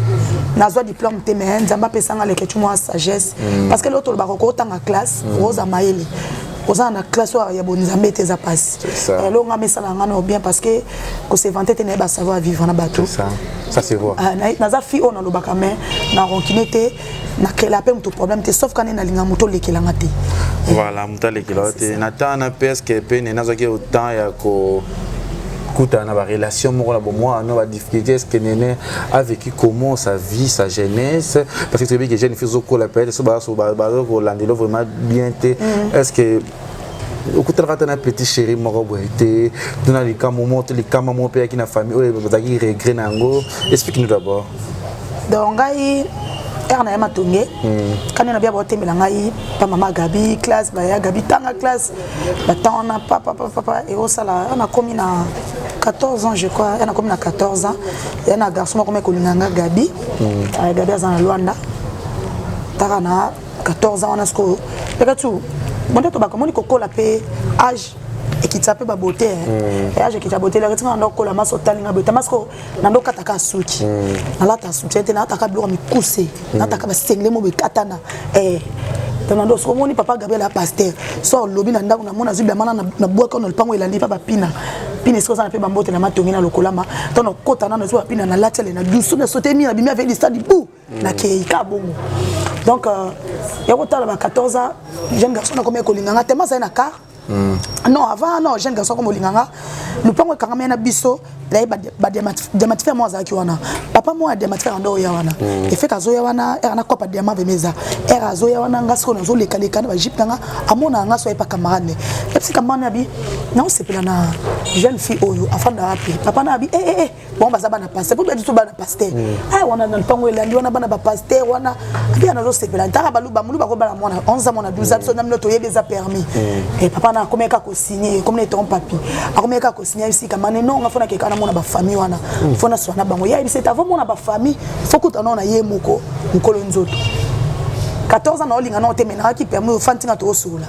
na zo diplôme te mais nzamba pesanga le ketu moi sagesse parce que l'autre ba ko tanga classe rosa maele. Oza na classe ya bonzambe te za passe. Et là on a mis ça ngana bien parce que ko se vanter te na ba savoir vivre na bateau. C'est ça. Ça c'est vrai. Na za fi on na lobaka mais na ronkinete na créer la peine tout problème te sauf quand na linga moto lekelanga te. Voilà, moto lekelanga te. Na tana presque peine na za ke autant ya ko kuta na ba relation mo la moi na ba difficulté est-ce que Néné a vécu comment sa vie sa jeunesse parce que c'est bien que jeune fille ko la période so ba ko landelo vraiment bien te est-ce que au côté de la petite chérie moko boité dans les cas moment les cas maman père qui na famille o bazaki regret nango explique-nous d'abord. Donc ngai erna yama tongé quand on a bien boté melangai pa maman Gabi classe ba ya Gabi tanga classe ba tana papa et au sala on a commis na 14 ans je crois on a commis na 14 ans et un garçon comme kolinganga Gabi Gabi azana Luanda tarana 14 ans on a ce que tout bon to ba komoni kokola pe âge et qui s'appelle ba beauté et âge qui ta beauté la retinga ndoko la maso talinga beauté masko nando kataka suki na lata suki te na taka bilo mi kuse na taka ba sengle mo be katana nando so moni papa Gabriel la pasteur so lobi na ndako na mona zibla mana na boka no pango elandi pa ba pina so ça na pe ba mbote na matongi na lokolama to no kota na zo pina na latele na dusu na sauter mi na bimi avec l'histoire du bou na keika bongo donc il y a 14 ans jeune garçon na comme kolinganga tellement ça na car non avant non jeune garçon comme kolinganga le pango kanga na biso là ba diamant faire moi za ki wana papa moi diamant faire ndo ya wana et fait kazo ya wana na kopa diamant vemeza era zo ya wana ngasko na zo lekaleka na ba jip nga amona ngaso pa camarade et puis camarade bi non c'est pela na jeune fille oyo afin de rappeler papa na bi bon baza bana pasteur pour dire tout bana pasteur wana na pango elandi wana bana ba pasteur wana bien na zo c'est pela ntaka baluba muluba ko bala mwana 11 ans mona 12 ans so namno to yebeza permis et papa na komeka ko signer comme ton papi akomeka ko signer ici kamane non ngafona ke kana mona ba famille wana fona swana bango ya c'est avant mona ba famille faut que t'en on a ye moko mukolo nzoto 14 ans na olinga na otemena qui permet au fantinga to sola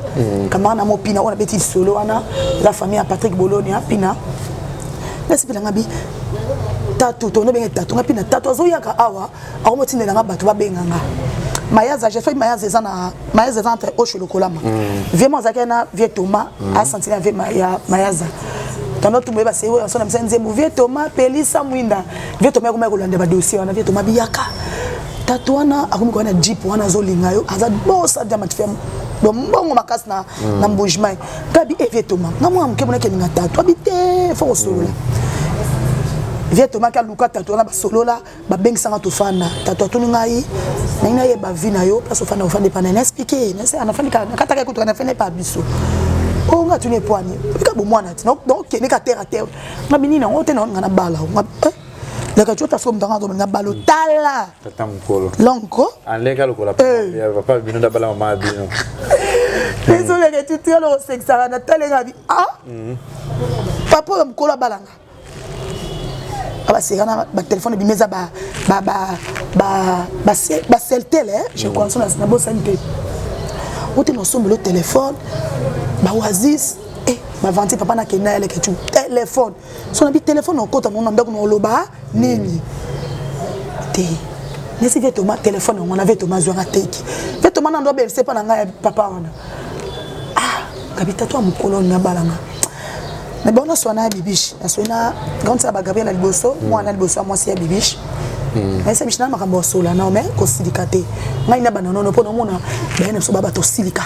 kama na mopina ona beti solo wana la famille à Patrick Bologna pina nasi pila ngabi tatu to no benga tatu ngapina tatu azoyaka awa akomotinela nga bato babenganga Mayaza, j'ai fait Mayaza entre Ocho et le Kolama. Vraiment, Zakena, vieux Thomas, a senti la vie Mayaza. Dans notre monde, c'est où on s'en aime vieux Thomas, Pelissa Mwinda. Vieux Thomas, comme on a des dossiers, on a vieux Thomas Biaka. Tatouana, a comme on a Jeep, on a Zolingayo, a ça bosse à Diamant Femme. Donc, bon, ma casse na bougement. Gabi et vieux Thomas. Non, moi, je suis un tatou, habité, faut solo. Vieux Thomas ka luka tatou na ba solo la ba beng sanga to fana tatou to ngai na ye ba vina yo place fana ofande pa na expliquer na se ana fani ka kataka ko to na fene pa biso o nga tuni poani ka bo mwana ti donc ke ne ka terre à terre na binina o te na ngana bala la ka chota som danga do na balo tala tata mkolo lonko anleka lokola papa bino da bala mama bino désolé que tu te lo sexa na tala ngabi papa mkolo balanga c'est un téléphone de mesa seltel je crois son na bo santé on te ensemble le téléphone ba oasis ma vente papa na kena ele que tu téléphone son abi téléphone on compte mon ndako no loba nini te nesi vieux Thomas téléphone on avait Thomas zo rateki vieux Thomas na ndo be c'est pas na nga papa wana kabita toi mukolo na balanga mais bon, on a soigné Bibiche. On a soigné quand ça va Gabriel à Liboso, moi on a Liboso, moi c'est Bibiche. Mais c'est Michel Makamboso là, non mais qu'au silicaté. Moi il n'a pas non pour nous on a ben on se bat au silica.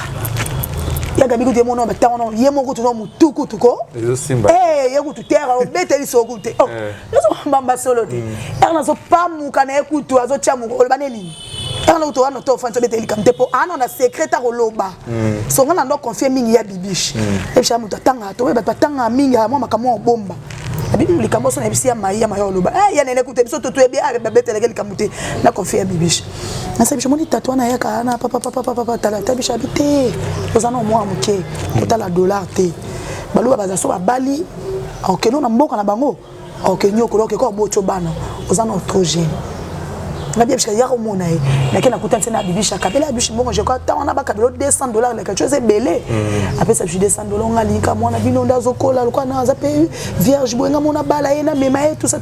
Il y a Gabi qui dit mon nom, mais tant on y est mon goût non tout ko. Eh, il y a goût terre au bête il so goûter. Oh, nous sommes bamba solo. On a so pas mou kana écoute toi so tia mou o baneli. On a autour notre enfant bête il comme dépôt. Ah non, on a secrétaire au loba. So on a donc confié mingi ya Bibiche. Et puis amuta tanga to ba tanga mingi moi makamo bomba. Abi likambo so na bisi ya mayi ya mayo loba. Eh ya nene écoute biso to to ebi a bête le likamute. Na confié ya Bibiche. Na sabi chomoni tatouana na ya kana papa tala tabi habité. Ozana moi moké. Tala dollar te. Baluba bazaso ba bali. OK non na mboka na bango. OK nyoko loke ko bocho bana. Ozana trop jeune. Na bien parce qu'il y a au monde mais quand on coûte c'est na Bibiche kabela Bibiche bon je crois tant on a ba kabelo $200 quelque chose est belé après ça je $200 on a linka moi na binonda zokola lokwa na za pe vierge boenga mona bala ena mema tout ça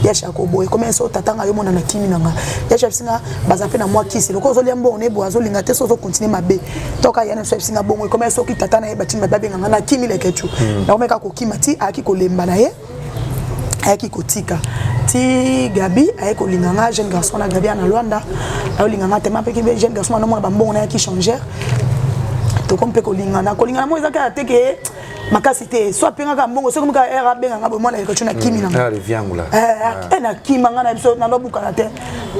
ya chako boy comment ça tatanga yo mona na kimi nanga ya chef singa baza pe na moi kisi lokwa zo liambo on ebo azo linga te so continuer mabe toka yana chef singa bongo comment ça ki tatana e bati mababe nganga na kimi le kechu na omeka ko kimati aki ko lemba na ye aki kotika ti Gabi ayeko linganga jeune garçon na Gabi na Luanda ayo linganga tema pe ki jeune garçon na mona bambongo na ki changer to kompe ko lingana mo ezaka te ke makasi te soit penga ka mbongo so komka era benga bo mona ko tuna kimi na riviangula na kimanga na biso na lobuka na te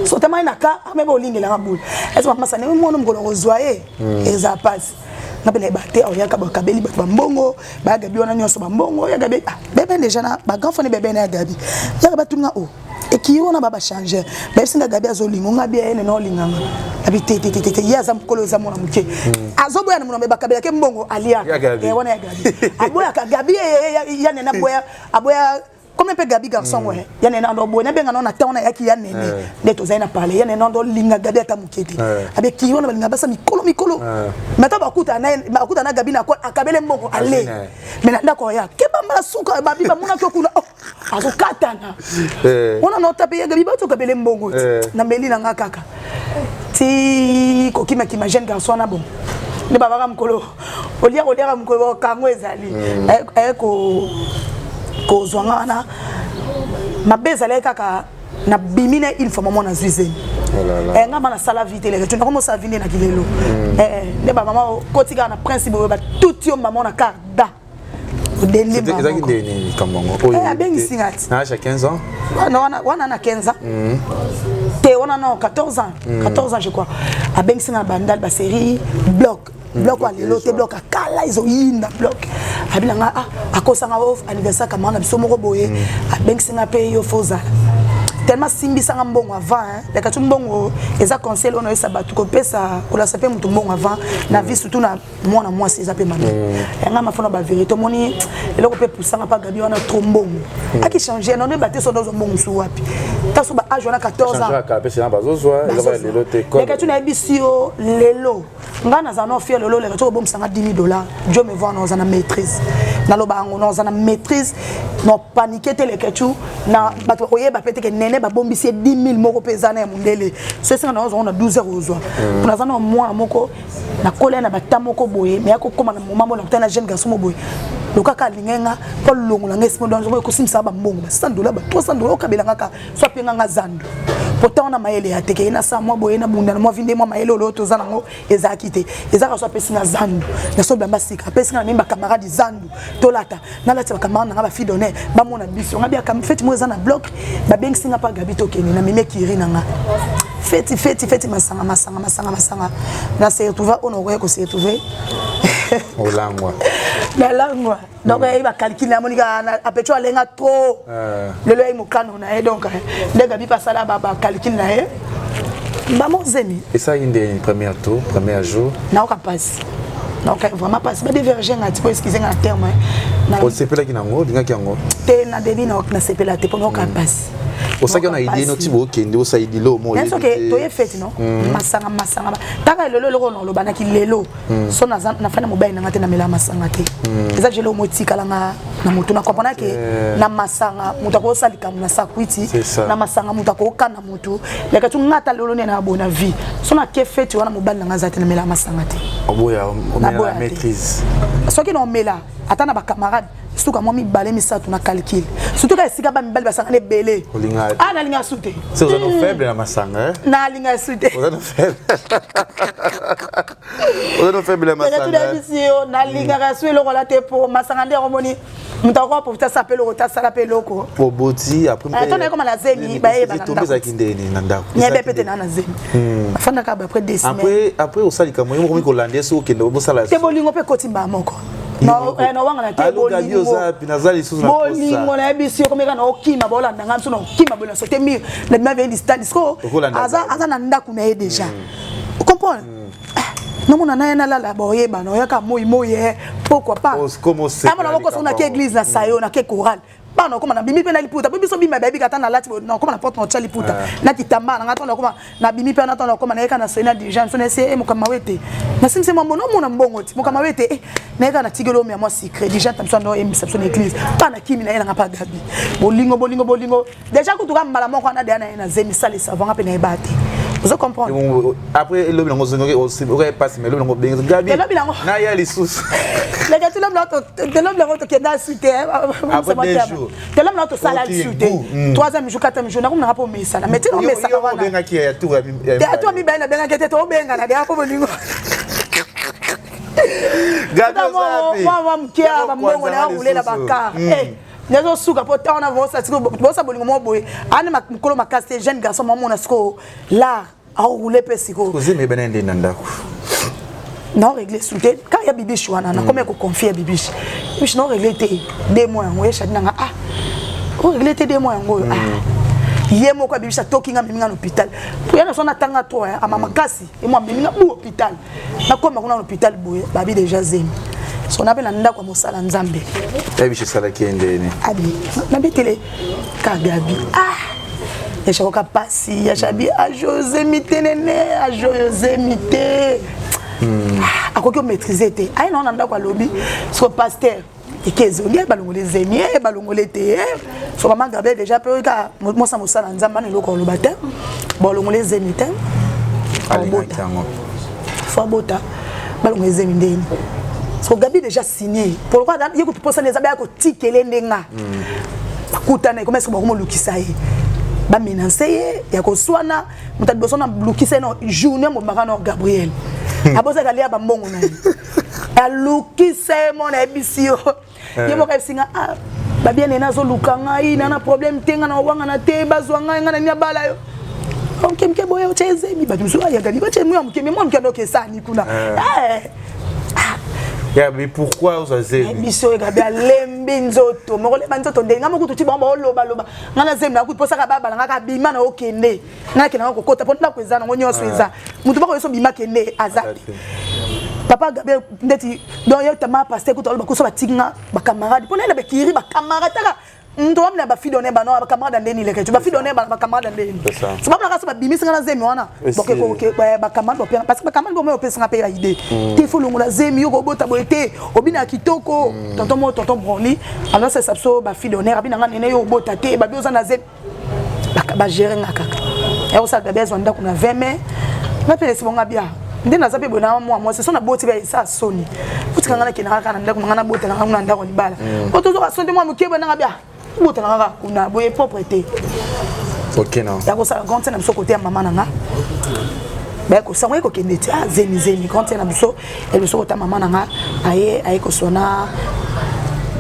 so tema na ka ameba olingela ngabula eso mama ne mo no mgolo ozwaye eza passe na bele baté o yaka ba kabeli ba mbongo ba Gabi wana nyoso ba mbongo ya Gabi bébé déjà na ba grand fone bébé na Gabi ya ba tunga o et qui on a ba changer même si Gabi azolingo ngabi ene no linganga abi te ya za mkolo za mona mke azobo ya mona ba kabela ke mbongo alia wana ya Gabi aboya ka Gabi ya nena boya aboya comme un peu Gabi garçon ouais ya nena ndo boya benga na ta ona yaki ya nene neto zaina parler ya nena ndo linga Gabi ata mukedi abi ki ona linga basa mikolo meta bakuta na Gabi na ko akabele mbongo ale mais ndako ya ke bamba suka babi ba mona ko kuna azo katana ona no tape ya Gabi ba to kabele mbongo na meli na ngakaka ti ko kima jeune garçon na bon ne baba ka mkolo olia mkolo kango ezali ko zwangana mabeza le kaka na bimine il faut maman na zuizen nga mana sala vite le tu na comment ça vinde na kilelo ne ba maman kotika na principe ba tout yo maman na karda deli maman c'est ça qui kamongo ben singati na 15 ans wana na 15 ans te wana no 14 ans je crois a ben singa bandal ba série bloc wa lelo te bloc akala izo yinda bloc abilanga akosanga off anniversaire kamana biso moko boye a ben singa pe yo foza tellement simbisa mbongo avant hein la katu mbongo eza conseil on a sabatu ko pesa ko la sape mutu mbongo avant na vie surtout na moi c'est zape mabe nga mafona ba vérité moni eloko pe poussanga pa gabi wana trop mbongo aki changer non ba te so dozo mbongo su wapi ta so ba age na 14 ans ka pesa na bazozwa eza ba lelo te ko la katu na bisio lelo nga na zano fier lelo la katu bom sanga $10,000 Dieu me voit dans una maîtrise na loba ngo dans una maîtrise non paniquer te le katu na bato oyeba pete ke Néné ba bombisi 10,000 moko pezana ya mundele c'est ça on a 12 heures ozwa kuna zana moi moko na kola na batamoko boye mais akokoma na momambo na tana jeune garçon mo boye lokaka lingenga po longola ngesimo donzo ko simisa ba mbongo ba $100 ba $300 okabelanga ka so penga zando pourtant na mayele ya teke na sa mo boye na bunda na mo vinde mo mayele lo to zana ngo ezakite ezaka so pesinga zando na so bamba sika pesinga na memba camarade zando tolata na lati ba camarade na ba fi donner ba mona biso ngabia kam feti mo zana bloc ba beng singa pa gabi to kene na meme kiri nanga feti masanga na se retrouver honoré ko se retrouver olangwa la langwa donc il va calculer la monika a petro alenga trop le loyer mo kano na donc de gabi passa là ba calcul na e ba mo zemi et ça une premier tour premier jour na o passe donc vraiment passe ba diverger ngati ko excuser na terme na o sepela kinango dinga kiango te na debi na sepela te pour no passe osaki na idée no tibo kende osaidi lo mo est-ce que to ye fête non masanga taka lelo lelo no lobana ki lelo so na fana mobile na ngate na mela masanga te eza jelo motika langa na mutu na comprendre que na masanga mutu ko salika na sakwiti na masanga mutu ko kana mutu leka tu ngata lelo ne na bona vie so na ke fête wana mobile na ngazate na mela masanga te oboya on la maîtrise so ki no mela atana ba camarade surtout quand moi mi balé mi ça tu na calcul surtout quand sika ba mi balé ba sanga ne belé ah na linga souté c'est aux anneaux faibles na masanga na linga souté aux anneaux faibles aux anneaux faibles na masanga na linga rasue lo la te pour masanga ndé romoni mutako pour ta s'appeler au ta sala peloko pour boti après attends comme la zemi ba e ba tomber za kindeni na ndako ni be pete na zemi afanda ka après 2 semaines après au salika mo mo ko landé so kende bo sala te bolingo pe kotimba moko no wanga na te bolingo pinazali sous na posa bolingo na bisio komeka na okima bola ndanga mso na okima bola so te mi na ma vendi stand disco aza na ndaku na déjà vous comprenez non mon na na la boye ba no yaka moye pourquoi pas comment c'est ama na ko na ke église na sayo na ke chorale ba no koma na bimi pe na liputa biso bima baby kata na lati na koma na porte na chali puta na kitamba na ngato na koma na bimi pe na to na koma na yeka na sena déjà so na se mo kama wete na simse mo no mo na mbongo ti mo kama wete na yeka na tigelo mi moi secret déjà tamso no exception église pa na kimi na yena ngapa gabi bolingo déjà kutuka mbala moko na de na zemi sale savant pe na ebate vous comprenez après le bilango zongoke aussi aurait passé mais le bilango bien gabi na ya les sous les gars tu l'homme là de l'homme là qui est dans suite après 2 jours de l'homme là to sala suite 3e jour 4e jour na comme na pas mais ça mais tu non mais ça va na benga ki ya tout tu mi ben na benga kete to benga na dia ko bolingo gabi moi mkia ba mbongo na rouler la baka nezo suka po ta na vosa tiko bosa bolingo mo boye ani makolo makase jeune garçon maman na siko là a rouler pesiko kozi me benende ndako non régler souté quand il y a bibi chouana na comment ko confier bibi bibi non régler té 2 mois ngoye chadina nga ah ko régler té 2 mois ngoye ah yemo ko bibi sa talking am minga hôpital pour yana sona tanga to a mama kasi et moi minga bu hôpital na koma kuna hôpital boye babi déjà zemi so na bela ndako mosala nzambe ebi chisala kiendeni abi na betele kagabi ya chakoka pasi ya chabi a José mité Néné a José mité akoki maîtriser te ai non ndako alobi so pasteur ekezoli balongole zemi balongole te so mama Gabriel déjà pe ka mosa mosala nzambe na loko loba te balongole zemi te fo bota balongole zemi ndeni so Gabi déjà signé pourquoi il faut poser les abaya ko tikele ndenga bakutana comment est-ce que ba lukisa ye ba menacer ya ko swana mutadi bosona lukisa no journée mo makano Gabriel aboza kalia ba mbongo na ya lukisa mon ebisio yemo ka singa ba bien na zo lukanga ina na problème tenga na wanga na te bazwanga ngana ni bala yo mke boye ocheze mi ba tumsu ya gani ba chemu mke mo mke ndo kesani kuna Mais pourquoi vous avez biso Gabriel lembi nzoto moko le banzoto ndenga moko tuti bomba oloba loba ngana zemna ku posa ka baba ngaka bima na okende ngaki na kokota ponta ko ezana ngonyoso eza mutu bako yeso bima kende azati papa Gabriel ndeti donc yo tama passer ko toloba ko so batinga ba camarade pona na be kiri ba camarade taka ndo amna ba fi donner ba no ba camarade ndeni leke tu ba fi donner ba camarade ndeni so ba ka so ba bimi singa na zemi wana boke ko ba camarade bo parce que ba camarade bo me opesa nga pe ya idée te fo longola zemi yo ko bota boete obina kitoko tonton broni alors ça sapso ba fi donner abina nga nene yo bota te ba bioza na zemi ba gérer nga kaka et on ça ba besoin ndako na 20 mai na pe sebonga bia ndé na zape bona moi c'est son aboti ba ça soni futika ngana kina kaka na ndako ngana bota na ndako libala otozo ka sonde moi mukeba na bia bota na kaka kuna boye propreté OK non ya ko ça grand na mso côté ya mama nanga ba ko ça ko kende ti zemi grand na mso et le so ta mama nanga aye ko sona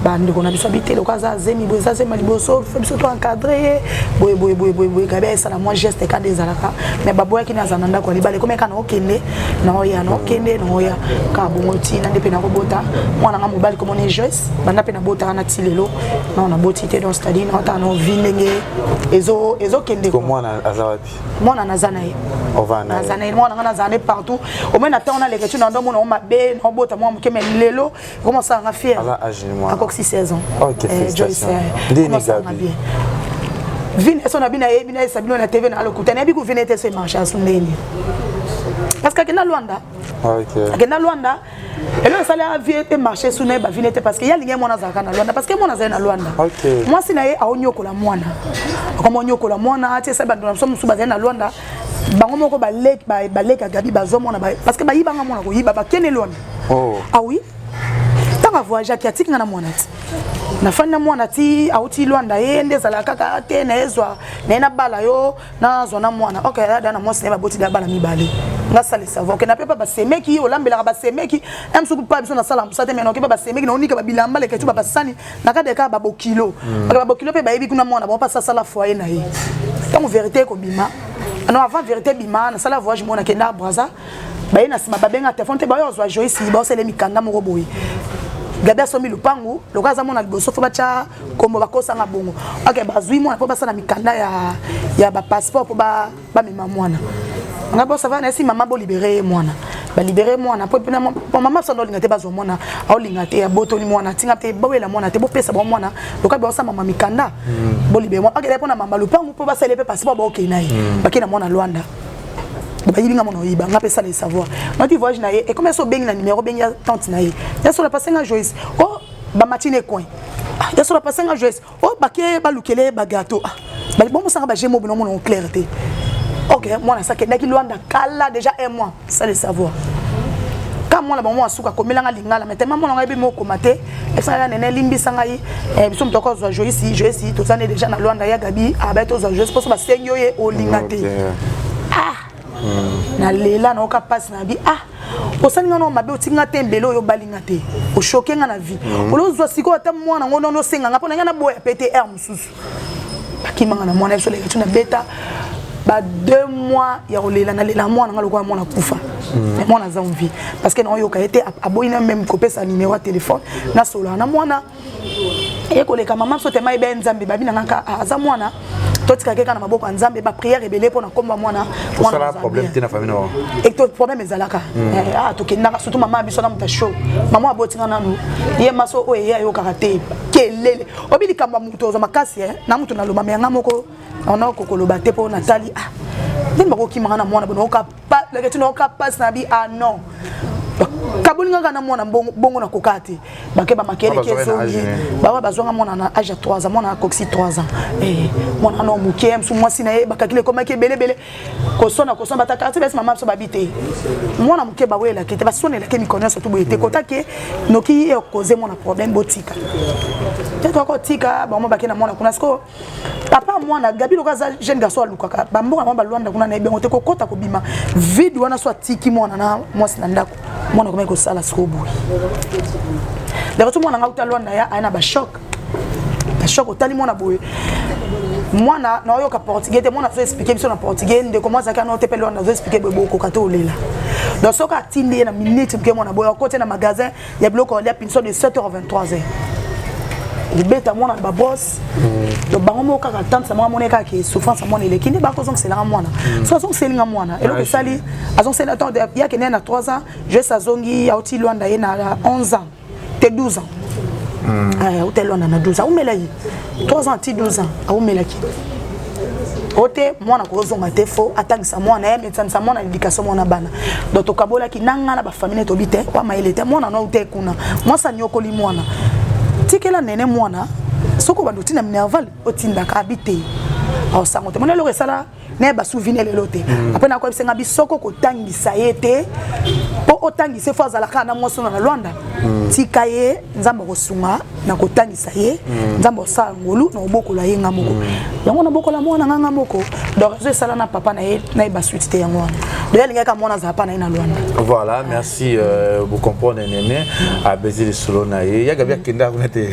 bande qu'on a biso habité le cas zemi boza zemi liboso fait biso to encadrer boy Gabriel ça la moi geste ka des alaka mais baboya ki na zananda ko libale comme kana okende na oya no kende no oya ka bongoti na ndepe na ko bota mwana nga mobali comme on est jeune banda pe na bota na tilelo na on a botité dans stade na ta no vinenge ezo kende ko mwana azawati mwana nazana ye ovana nazana mwana nga nazana partout au moins na temps na lecture na ndo mona o mabe na bota moi mukeme lelo comment ça nga fier ala agile 16 ans. OK, félicitations. Néné Gabi. Vine son abina ebina sabino na TV na lokuta na biku vine te se marche asu Néné. Parce que na Luanda. OK. Na Luanda. Et là ça la vie et marché sous na ba vine te parce que ya linga mwana zaka na Luanda parce que mwana za na Luanda. OK. Moi sina ye aonyoko la mwana. Comme onyoko la mwana ati sa ba ndo so musu ba na Luanda. Bango moko ba lek Gabi bazo mwana ba parce que ba yibanga mwana ko yiba ba kene Luanda. Oh. Ah oui. Tanga voyage ki atika na mwana ti na fanya mwana ti auti Luanda yende zala kaka te na ezwa na bala yo na zona mwana OK da na mose ba boti da bala mibale nga sale savoir que na pepa ba semeki o lambela ba semeki emsuku pa biso na sala musate meno ke ba semeki na onika ba bilamba le ketu ba sani na ka de ka ba bokilo ba bokilo pe ba yebi kuna mwana ba pa sala foyer na ye tant vérité ko bima non avant vérité bima na sala voyage mwana ke na braza ba ina sima ba benga téléphone te ba yo zwa joyi si ba sele mikanda moko boyi Gabriel somi lupangu lokaza mona liboso fo bacha kombo bakosa nga bongo OK bazui mona po basana mikanda ya ba passeport po ba mema mwana ngabo ça va na si mama bo libérer mwana ba libérer mwana po mama so linga te bazo mwana au linga te ya boto ni mwana tinga te bawela mwana te bo pesa ba mwana lokaza ba mama mikanda bo libérer mwana OK po na mama lupangu po basele pe passeport ba OK nayi bakina mwana Luanda ba yibinga mono yiba nga pesa le savoir na tu voyage na ye et comme ça bengi na numéro bengi ya tante na ye ya so la passer nga Joyce oh ba matine coin ya so la passer nga Joyce oh ba ke ba lukele ba gâteau ba bon ça ba jemo bino mono clarté OK moi na ça que na ki Luanda kala déjà un mois ça le savoir quand moi la bon moi suka komela nga lingala mais tellement moi nga bi mo komate et ça la Néné limbi sanga yi biso mtoko zo Joyce tout ça déjà na Luanda ya Gabi abeto zo Joyce pour ça ba sengyo ye o lingate na lela na oka passe na bi osalinga no mabe otinga te mbelo yo balinga te o choquer nga na vie olozwa siko ata mwana ngono no senga nga pona nga na boya PTR mususu bakimanga na mwana so leka tuna beta ba 2 mois ya olela na lela mwana nga lokwa mwana kufa mais mwana za envie parce que na yo ka été aboyina même copier sa numéro de téléphone na solo na mwana e ko leka mama so te mai be nzambe babina nga aza mwana totika keka na maboko nzambe ba prière rebelé pona komba mwana ça problème te na famille no et to problème ezalaka to kinaka surtout mama biso na muta show mama abotinga nanu ye maso o ye ayo karaté kelele obili kamba muto za makasi na muto na loma menga moko ona kokoloba te po Nathalie ndimba ko kimanga na mwana bono ka pa le que no ka passe na bi non kabulinga na mwana bongo na kokati bake ba makele kesongi ba bazonga mwana na âge 3 ans mwana akoxi 3 ans mwana no mukem su mwasi na ye bakakile koma ke belebele kosona bata quartier bes mama so babite mwana muke ba wela kete ba sonela ke mi connaisse tout boyete kota ke noki e causer mwana problème botika teto ko tika ba mo bakena mwana kuna sko papa mwana Gabi lokaza jeune garçon alukaka ba mbonga mamba Luanda kuna na ebengo te ko kota ko bima vide wana so tiki mwana na mwasi na ndako mwana comme ko sala skobu le retour mwana ngauta Luanda ya ana ba choc otali mwana boye mwana na oyo ka portugais te mwana so expliquer biso na portugais de comment ça ka no te pe Luanda so expliquer bebo ko kato lela donc ce qu'a tindé na minute que mon aboya côté na magasin il y a bloc on a pinso de 7h à 23h le bête à moi na ba boss donc bango mo ka tante sama mo neka ki souffrance mo ne lekini ba ko zong c'est la moi na so zong c'est linga moi na et le sali azong c'est la temps il y a que na 3 ans je sa zongi ya oti Luanda ye na 11 ans te 12 ans hôtel Luanda na 12 ans ou melaki 3 ans ti 12 ans ou melaki ote mwana ko zonga te fo atangisa mwana ye metsanisa mwana éducation mwana bana donc to kabola ki nanga na ba famille to bite kwa maile te mwana no te kuna mwasa nyokoli mwana tikela nene mwana soko banduti na minerval otinda ka habité au sango te mona lo resala ne ba souvenir le lote après na ko bisenga bisoko ko tangisa yete po otangisa fo azala kana mwoso na Luanda tikaye nzambo ko sunga na ko tangisa ye nzambo sa ngolu na obokola ye ngamoko yango na bokola mwana nganga moko donc je sala na papa na ye na ba suite te yango de linga ka mwana za pa na ina Luanda. Voilà, merci vous comprenez Néné a baiser le solo na ye ya Gabriel kenda ko nete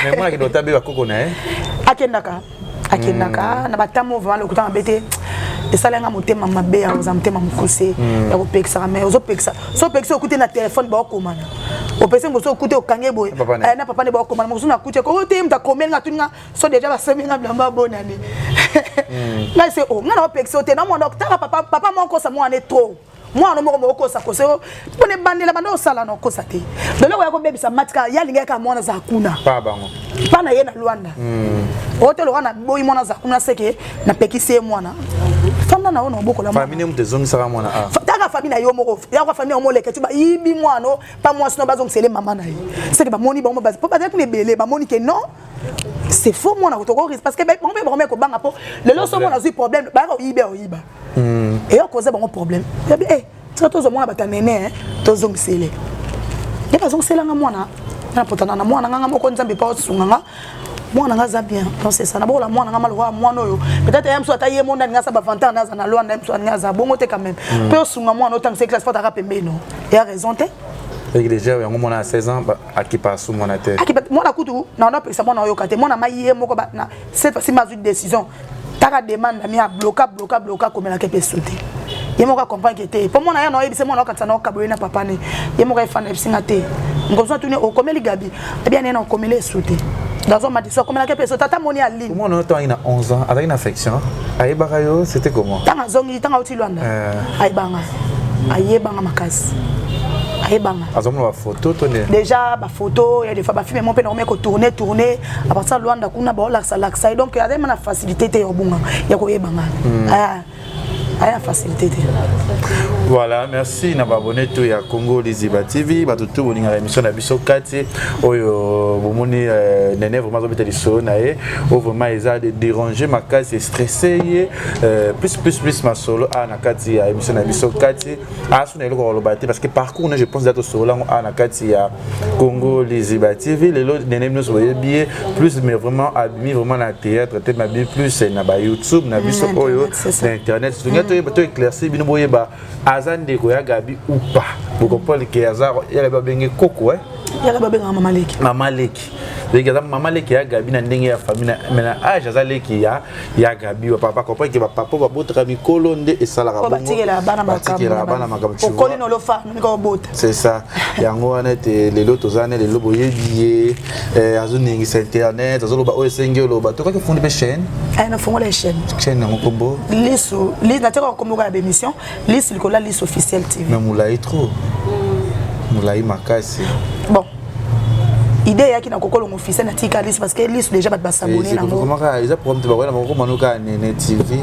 mais moi qui doit taber ba koko na akendaka na batamo vraiment le kutanga bete esalenga motema mabe ya ozamtema mukuse ya kopekisa mais ozopekisa so pekisa okute na téléphone ba okomana opese ngoso okute okange boye na papa ne ba okomana ngoso na kute ko te mta komenga tuninga so déjà ba semenga blamba bonane na c'est o ngana opekisa ote na mo docteur papa moko sa mo ane trop moi no moko moko sa koso pone bandela bando sala no kosa te de lo ya ko bebisa matika ya linga ka mona za kuna pa bango pa na ye na Luanda hôtel wana boyi mona za kuna seke na pekise mwana fanda na ono boko la famille mu tezongi saka mwana taka famille na yo moko ya ko famille mo leke tu ba yibi mwana pa moi sino bazong sele mama na ye seke ba moni ba mo ba pas être belé ba moni que non c'est faux moi na ko parce que bon ko banga po le lo so mo na zi problème ba ko yiba et on cause bon problème eh tu to zo mo ba ta Néné to zong sele ya ba zong sele nga mwana na potana na mwana nga moko nzambe pa osunga mwana nga za bien donc c'est ça na bola mwana nga malwa mwana yo peut-être yam so ataye monde nga sa ba vantan na na Luanda yam so nga za bongo te quand même pe osunga mwana autant que c'est classe fota rapembe non il y a raison te et déjà yango mona 16 ans akipa sou mona te akipa mona kutu na na pesa mona yo kate mona maye moko ba na cette fois-ci ma décision taka demande mi a bloquer comme la kepe sauter yemo ka comprendre que te pour mona ya no yebise mona okatana okabwe na papa ne yemo ka fana bisinga te ngozo tuni okomeli gabi bien nena okomeli sauter dans un match comme la kepe sauter tata moni a ligne comment on a il a 11 ans avec une affection ayebaka yo c'était comment tanga zongi tanga uti Luanda ayebanga makasi ayebanga azomona ba photo tonne déjà ba photo il y a des fois ba film mon père on met ko tourner à partir de Luanda kuna ba laksa donc il y a des facilité te yobunga ya ko yebanga la facilité. Voilà, merci na abonné to ya Congo LIZIBA TV, ba tout boninga émission na biso Kati oyo bomoni Néné vraiment zo betali so na e o vraiment eza de déranger ma case et stressé plus ma solo na Kati ya émission na biso Kati asu na eloko lobate parce que parcours je pense d'être solo na Kati ya Congo LIZIBA TV les autres Néné nous voyez bien plus mais vraiment abimi vraiment na théâtre te ma bien plus na ba YouTube na biso oyo na internet to éclairci bino boyeba azande ko ya Gabi ou pas vous comprenez que azar ya ba bengi koko ya ba benga mama leki Regarde maman leki ya Gabi na ndenge ya famille na âge azaleki ya Gabi papa comprend que papa ba botra mikolo nde esala ka bongo batikela bana makambo okoli no lofa miko bota c'est ça yango wana te lelo tozane lelo boyebiye azuningi sur internet azoloba o esenge loba to ka fondé be chaîne na fongo la chaîne na mokombo liso na teka kombo ka émission liso likola liso officiel TV mais moulai trop moulai makasi bon idée yaki na kokolo officiel na tika liso parce que liso déjà bat s'abonner na ngo comment ka ils a problème te ba na moko manuka Néné TV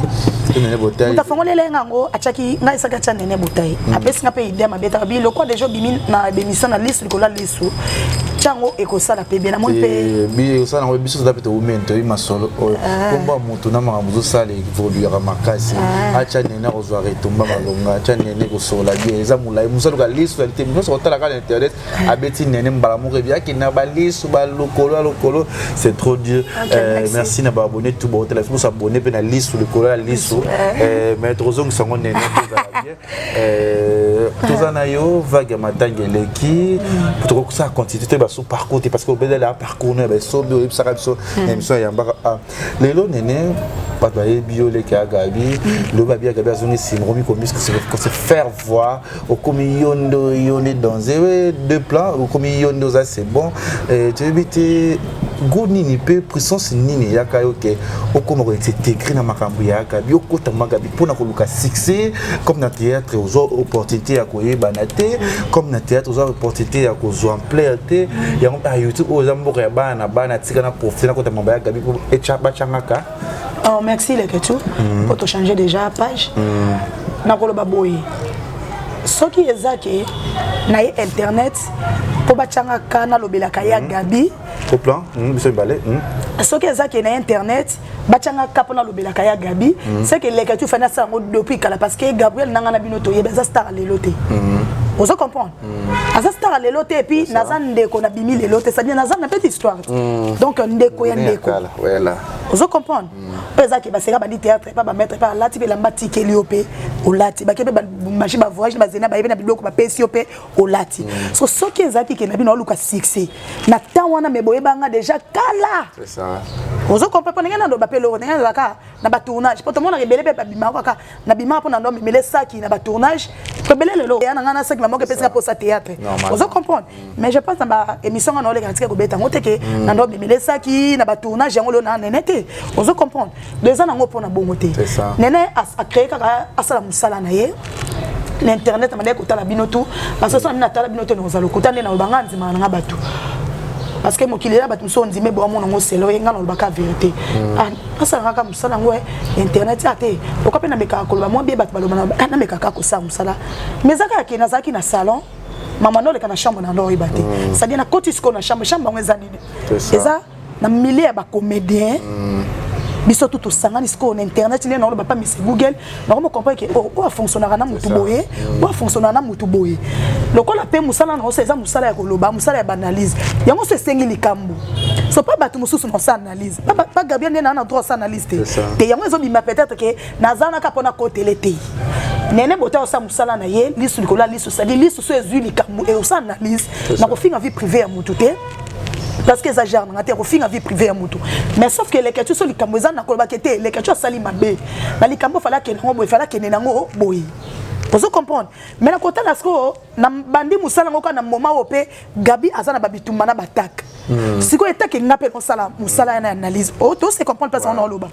Néné botai muta fongo lele ngango achaki na isaka cha Néné botai apesi nga pe idée mabeta bi le quoi déjà bimi na émission na liso likola liso chango ekosala pe bien na mon pe bi osala ngo biso zapete women to ima solo komba mutu na mamuzo sala évoluer makasi acha Néné ozwa retomba malonga acha Néné ko sola bien eza mulai musalo ka lisoalité muso otala ka internet abeti Néné mbala mo rebia ki na bali liste ba lokolo c'est trop dur. Merci na ba abonné tout bon téléphone s'abonner pe na liste lokolo la liste mais trozong sango Néné tous en ayo vague matangele qui pour que ça continue te ba sous parcours parce que le là parcours na ba so bi ça so émission ya mbaka lelo Néné pas ba bio le ka Gabi le ba bien Gabi azoni simromi comme se faire voir au comme yondo dans deux plans au comme yondo ça c'est bon tu éviter go nini pe puissance nini yaka yoke au comme c'est écrit na makambo yaka bio kota magabi pona ko luka succès comme na théâtre aux opportunités à koyeba na te comme na théâtre aux opportunités à ko zo ampleur te ya on YouTube aux amboka ya bana tika na profiter na kota mamba ya Gabi pour etchaba changaka. Oh merci les ketu pour te changer déjà page na ko lo baboyi soki ezaki na internet pour bachangaka na lobelaka ya Gabi au plan monsieur balé soki ezaki na internet bachangaka pona lobelaka ya Gabi c'est que les ketu fana ça depuis kala parce que Gabriel nanga na bino to yeba star lelote vous comprenez asa star lelote et puis nazan ndeko na bimi lelote ça bien nazan na petite histoire donc ndeko ya ndeko voilà vous comprenez ezaki baseka bandi théâtre pas ba mettre pas lati pe lamba tikeli opé o lati ba kebe ba machine ba voyage ba zena ba yebe na biloko ba pesi opé o lati so soki ezaki ke na bino luka succès na temps wana me boyebanga déjà kala c'est ça vous comprenez pas ngana ba pelo ngana la ka na ba tournage poto mona rebele pe ba bima ka na bima po na ndo mele saki na ba tournage rebele lelo ya ngana saki maman ke pesa pour sa théâtre vous comprenez mais je pense ba émission ngana ole katika ko beta ngoteke na ndo mele saki na ba tournage ngolo na nenete vous comprenez deux ans ngo pona bongote Néné a créé kaka asala musala na ye l'internet amande ko tala binotu parce que ça na tala binotu no zalo kotane na banga nzima na batu parce que mokili la batu so ndime bo mona ngo selo yenga na baka vérité asala kaka musala ngo internet ate okape na meka ko ba mo be batu baloba na meka kaka ko sa musala mais zaka ke na zaki na salon mama no le kana chambre na ndo ibate ça dit na koti sko na chambre ngo ezanine eza na milliers ba comédien biso tout sangani sko na internet ne na ba pas mais Google na on comprend que o fonctionnera na mutu boye o fonctionnera na mutu boye lokola pe musala na oseza musala ya koloba musala ya banalise yango se sengi likambo so pas batu mususu na sa analyse pas Gabriel ne na droit sa analyse te yango ezo bima peut-être que nazana ka pona ko télé te Néné bota osa musala na ye lisu likola lisu ça dit lisu so ezu likambo et osa analyse na ko finga vie privée ya mutu te parce que ça gère na terre au fin à vie privée à mutu mais sauf que les questions sur les camoza na ko ba kete les questions sali mabe na les cambo fala ke ngo boy fala ke nenango boy vous comprenez mais na kota na sko na bandi musala ngo na moment opé Gabi azana babitumba na batak siko etake ngape ko sala musala na analyse o to se comprendre parce on loba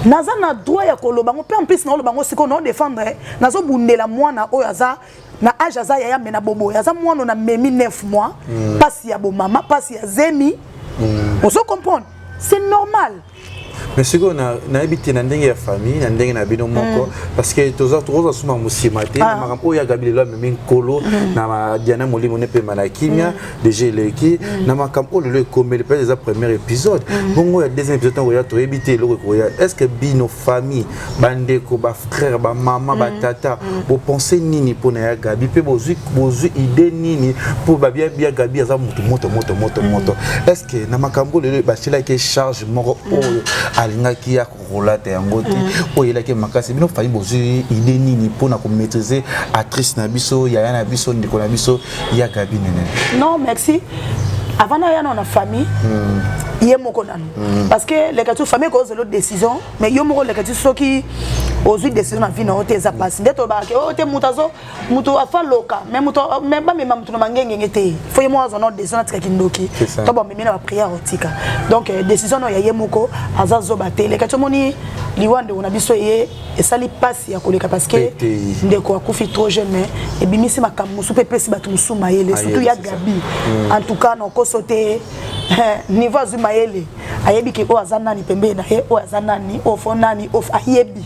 nazana droit ya koloba ngo pe en plus na loba ngo siko non défendre nazo bundela mwana o yaza na âge aza ya mena bobo yaza mwana na memi 9 mois passe ya bo mama passe ya zemi on se comprend c'est normal mais ce qu'on a habité dans une famille dans une habino moko parce que tous autres suma musimate na makambo ya Gabriel même kolo na Diana Molimo ne pe malakimia déjà leki na makambo le comme le premier épisode bongo ya deuxième épisode on ya to habité le ko ya est-ce que bino famille bandeko ba frère ba maman ba tata bo penser nini pona ya Gabi pe bozu idée nini pour ba bien Gabi za moto est-ce que na makambo le ba cela qui charge moko alinga qui a relate yango te oyela ke makasi bino fayi bozu idée nini pona ko maîtriser actrice na biso ya na biso ndiko na biso ya Gabi Néné. Non merci avant na ya na famille yé moko nanu parce que les gars famille cause l'autre décision mais yo moko les gars soki ozu décision na vie na ote za passe ndeto ba ke o te mutazo mutu afa loka mais mutu même pas même mutu na mangenge te faut yo mo azono décision na tika kindoki to ba mimi na prière otika donc décision no ya yé moko azazo ba te les gars moni liwande on a biso yé et sali passe ya koleka parce que ndeko akufi trop jeune mais et bimisi makambo su pepe si batu musuma yele surtout ya Gabi en tout cas non ko sauter niveau azumayele ayebi ke o azanani pembe na he o azanani o fonani o ayebi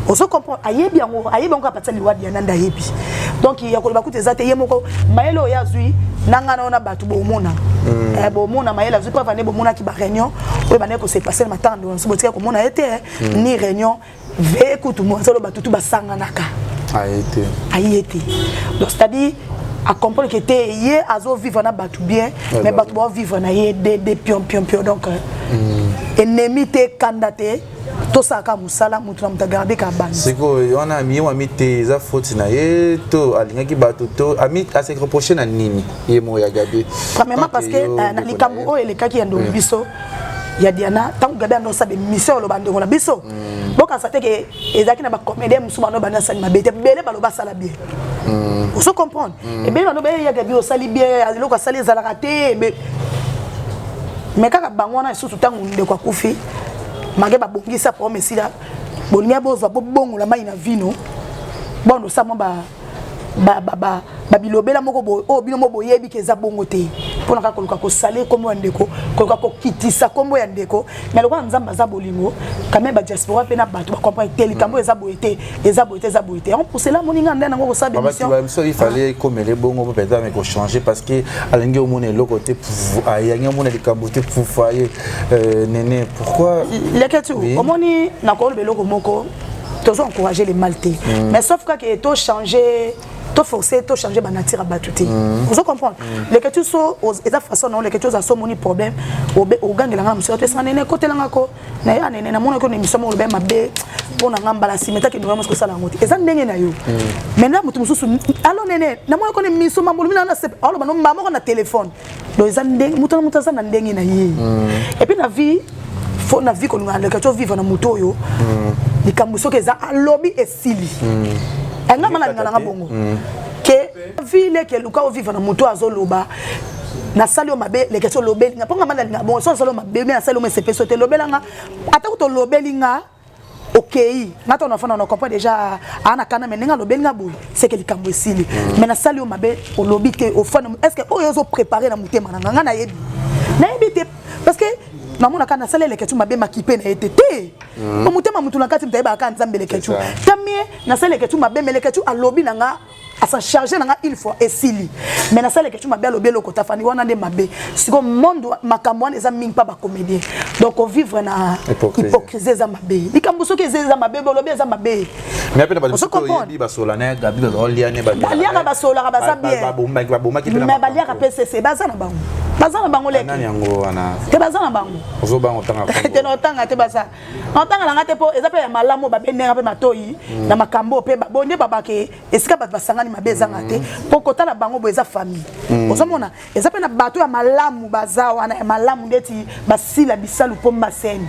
on se comprend ayebi yango ayebi ngo apatsa liwadi nanda ayebi donc ya ko bakute zate yemoko mayele o yazui nangana ona batu bomona bomona mayele azui pas vane bomona ki ba réunion o bane ko se passer matando on se botika ko mona été ni réunion ve kutu mo solo batu tu basanga naka a été donc c'est-à-dire à comprendre que t'es hier à vivre na batu bien mais batu bon vivre na hier des pion donc ennemi t'es candidaté tout ça comme ça mutu na garder ka ban c'est que on a mis tes fautes na ye to alinga ki batu to ami à se reprocher na nini ye mo ya Gabi premièrement parce que na likambo o ele kaki ndo biso ya Diana tant Gabi ndo sa be mission lo bande ngona biso boka sa te que ezaki na ba comédien musuma no bana sa mabete belé balo basala bien vous se comprendre et bien no be ya Gabi o sali bien aloko sali za la raté mais kaka bangwana surtout tant nde kwa kufi mage ba bongisa pour mesila bolinga bozwa bongo la mai na vino bondo sa mo ba bilobela moko bo o bino mo boyebi ke za bongo te pona ka koluka ko sale comme wandeko koluka ko kitisa kombo ya ndeko mais lokwa nzamba za bolingo quand même ba diaspora pe na bato ba comprendre teli kambo eza boité on pour cela moninga ndana ngo sa bémission il fallait comme les bongo peut-être mais ko changer parce que alingi au monde le côté pour ayanga monde les kambo te pour foyer Néné pourquoi les ketu omoni na ko le loko moko toujours encourager les maltais mais sauf que to changer to forcer to changer ba nature à batuté vous comprenez les que tu so et ta façon non les que tu as so moni problème au gang la ngam so te sa Néné côté la ngako na ya Néné na mona ko émission mo be mabe pona ngamba la simeta ki ndoma ko sala ngoti eza ndenge na yo maintenant mutu mususu allo Néné na mona ko émission mambo mina na se allo ba no mama ko na téléphone do eza ndenge mutu na mutu za na ndenge na ye et puis la vie faut na vie ko ngala que tu vivre na mutu yo likambo so ke za lobby esili nga mala ngala ngabongo ke vile ke luka o vivre na mutu azoloba na salio mabe le question lobeli nga ponga mala ngabongo so salio mabe na salio msepe so te lobela nga ata ko to lobeli nga OK nga to na fana na comprend déjà ana kana mais nga lobeli nga boy c'est que likambo esili mais na salio mabe o lobby ke au fana est-ce que o yozo préparer na mutema nga na yebi parce que namona kana sala le ketu mabe makipe na Était omutema mutu na kati mtaiba aka nzambe le ketu tamie na sala le ketu mabe mele ketu alobi nanga asa charger nanga il faut esili mais na sala le ketu mabe alobi lokota fani wana de mabe siko monde makambo wana eza mingi pa ba comédien donc on vivre na hypocrisie za mabe likambo soki eza mabe bolobi eza mabe mais après ba yebi ba solana Gabi ba oliane ba baliaka ba sola ba za bien ba bomaki pe na mais baliaka PCC baza na bango le nani yango wana te baza na bango ozo bango tanga te no tanga te baza no tanga na ngate po eza pe malamu ba benenga pe matoyi na makambo pe bonde babake esika ba basangani mabeza ngate po kotala bango bo eza famille ozomona eza pe na bato ya malamu baza wana ya malamu ndeti basila bisalu po maseni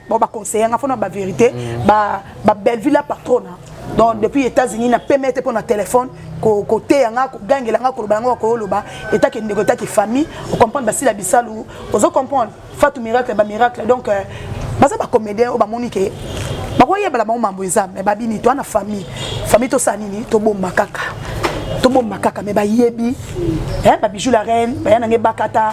bon ba conseiller nga fona ba vérité ba Belleville patrona donc depuis États-Unis na permettre pour na téléphone côté yanga ko gangela nga ko bango ko loba eta ke ndeko ta ki famille on comprendre basila bisalu ozo comprendre fatu miracle ba miracle donc baza ba comédien o ba monique ba ko yebala ba mambo eza mais ba bini to na famille to sanini to bomba kaka mais ba yebi ba bijou la reine ba yana nge bakata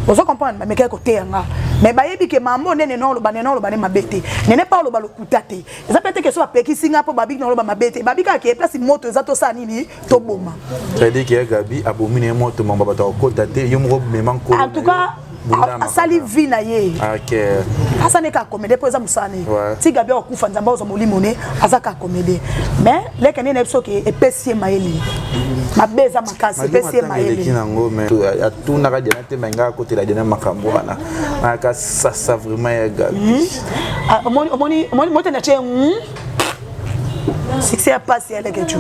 ozo comprendre ba meka côté yanga mais ba yebi ke mambo nene no lo ba ne mabete nene pa lo ba lo kutate eza pete ke so ba pekisinga po ba big no lo ba mabete ba bika ke place moto eza to sa nini to boma ça dit que Gabi abomine moto mamba ba to kutate yo mo memang ko en tout cas asali vie na ye OK asa ne ka comédie po eza musane ti Gabi okufa nzamba ozo molimone asa ka comédie mais le ke nene so ke epesie maeli mabeza makasi epesie maeli kinango mais atuna ka dina te menga ko te la dina makambo wana aka ça vraiment ya Gabi omoni na che succès a passé elle que tu